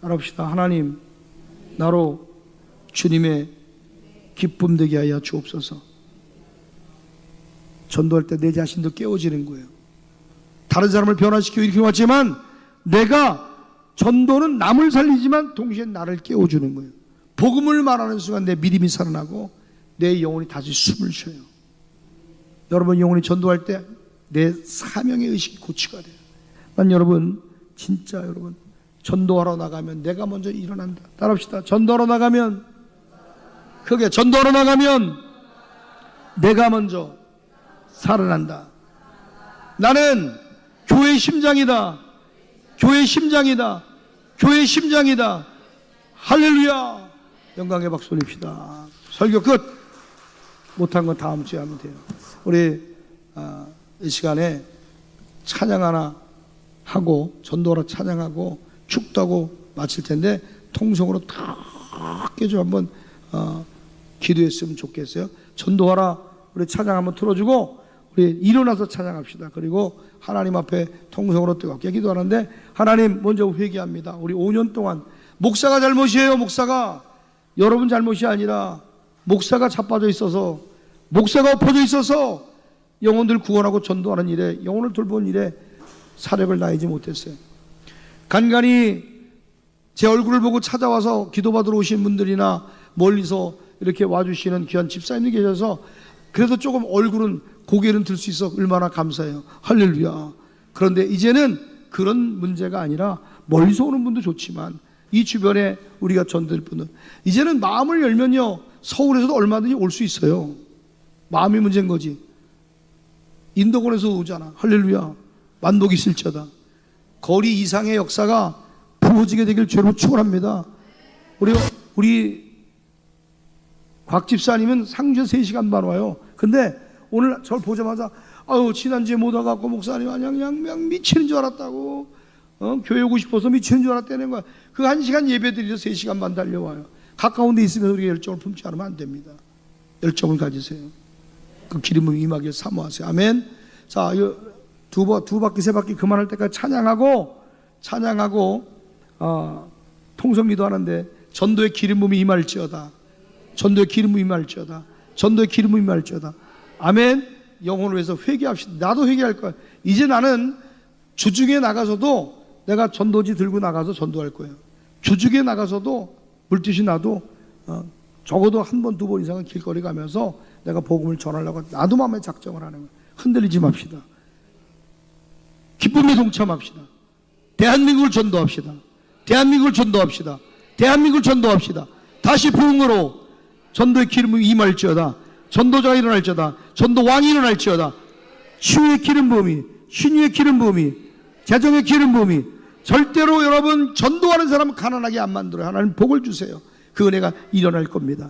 따라합시다. 하나님, 나로 주님의 기쁨 되게 하여 주옵소서. 전도할 때 내 자신도 깨워지는 거예요. 다른 사람을 변화시키고 일으켜 왔지만 내가, 전도는 남을 살리지만 동시에 나를 깨워주는 거예요. 복음을 말하는 순간 내 믿음이 살아나고 내 영혼이 다시 숨을 쉬어요. 여러분 영혼이 전도할 때 내 사명의 의식이 고취가 돼요. 난 여러분 진짜 여러분 전도하러 나가면 내가 먼저 일어난다. 따라합시다. 전도하러 나가면, 크게 전도하러 나가면 내가 먼저 살아난다. 나는 교회의 심장이다. 교회의 심장이다. 교회의 심장이다. 할렐루야. 영광의 박수 올립시다. 설교 끝. 못한 건 다음 주에 하면 돼요. 우리 이 시간에 찬양 하나 하고 전도하러 찬양하고 축도하고 마칠 텐데 통성으로 딱 깨져 한번 기도했으면 좋겠어요. 전도하라 우리 찬양 한번 틀어주고 우리 일어나서 찬양합시다. 그리고 하나님 앞에 통성으로 뜨겁게 기도하는데, 하나님 먼저 회개합니다. 우리 5년 동안 목사가 잘못이에요. 목사가, 여러분 잘못이 아니라 목사가 자빠져 있어서, 목사가 엎어져 있어서 영혼들 구원하고 전도하는 일에, 영혼을 돌보는 일에 사력을 다하지 못했어요. 간간히 제 얼굴을 보고 찾아와서 기도받으러 오신 분들이나 멀리서 이렇게 와주시는 귀한 집사님이 계셔서 그래도 조금 얼굴은, 고개는 들 수 있어 얼마나 감사해요. 할렐루야. 그런데 이제는 그런 문제가 아니라 멀리서 오는 분도 좋지만 이 주변에 우리가 전도할 분은 이제는 마음을 열면요 서울에서도 얼마든지 올 수 있어요. 마음이 문제인 거지. 인도권에서 오잖아. 할렐루야. 만복이 있을지어다. 거리 이상의 역사가 부어지게 되길 주로 축원합니다. 우리 곽 집사님은 상주에 3시간 반 와요. 근데 오늘 저를 보자마자 아유 지난주에 못 와갖고 목사님 그냥 미치는 줄 알았다고 교회 오고 싶어서 미치는 줄 알았다는 거야. 그 1시간 예배 드리려 3시간 반 달려와요. 가까운 데 있으면 우리가 열정을 품지 않으면 안 됩니다. 열정을 가지세요. 그 기름을 임하길 사모하세요. 아멘. 자, 두 바퀴 세 바퀴 그만할 때까지 찬양하고 통성기도 하는데 전도의 기름 부음이 임할지어다. 전도의 기름 부음이 임할지어다. 전도의 기름 부음이 임할지어다. 아멘. 영혼을 위해서 회개합시다. 나도 회개할 거야. 이제 나는 주중에 나가서도 내가 전도지 들고 나가서 전도할 거예요. 주중에 나가서도 물뜻이 나도 적어도 한 번, 두 번 이상은 길거리 가면서 내가 복음을 전하려고 나도 마음에 작정을 하는 거예요. 흔들리지 맙시다. 기쁨에 동참합시다. 대한민국을 전도합시다. 대한민국을 전도합시다. 대한민국을 전도합시다. 다시 부흥으로 전도의 기름이 임할지어다. 전도자가 일어날지어다. 전도왕이 일어날지어다. 치유의 기름 부음이, 신유의 기름 부음이, 재정의 기름 부음이 절대로 여러분 전도하는 사람은 가난하게 안 만들어요. 하나님 복을 주세요. 그 은혜가 일어날 겁니다.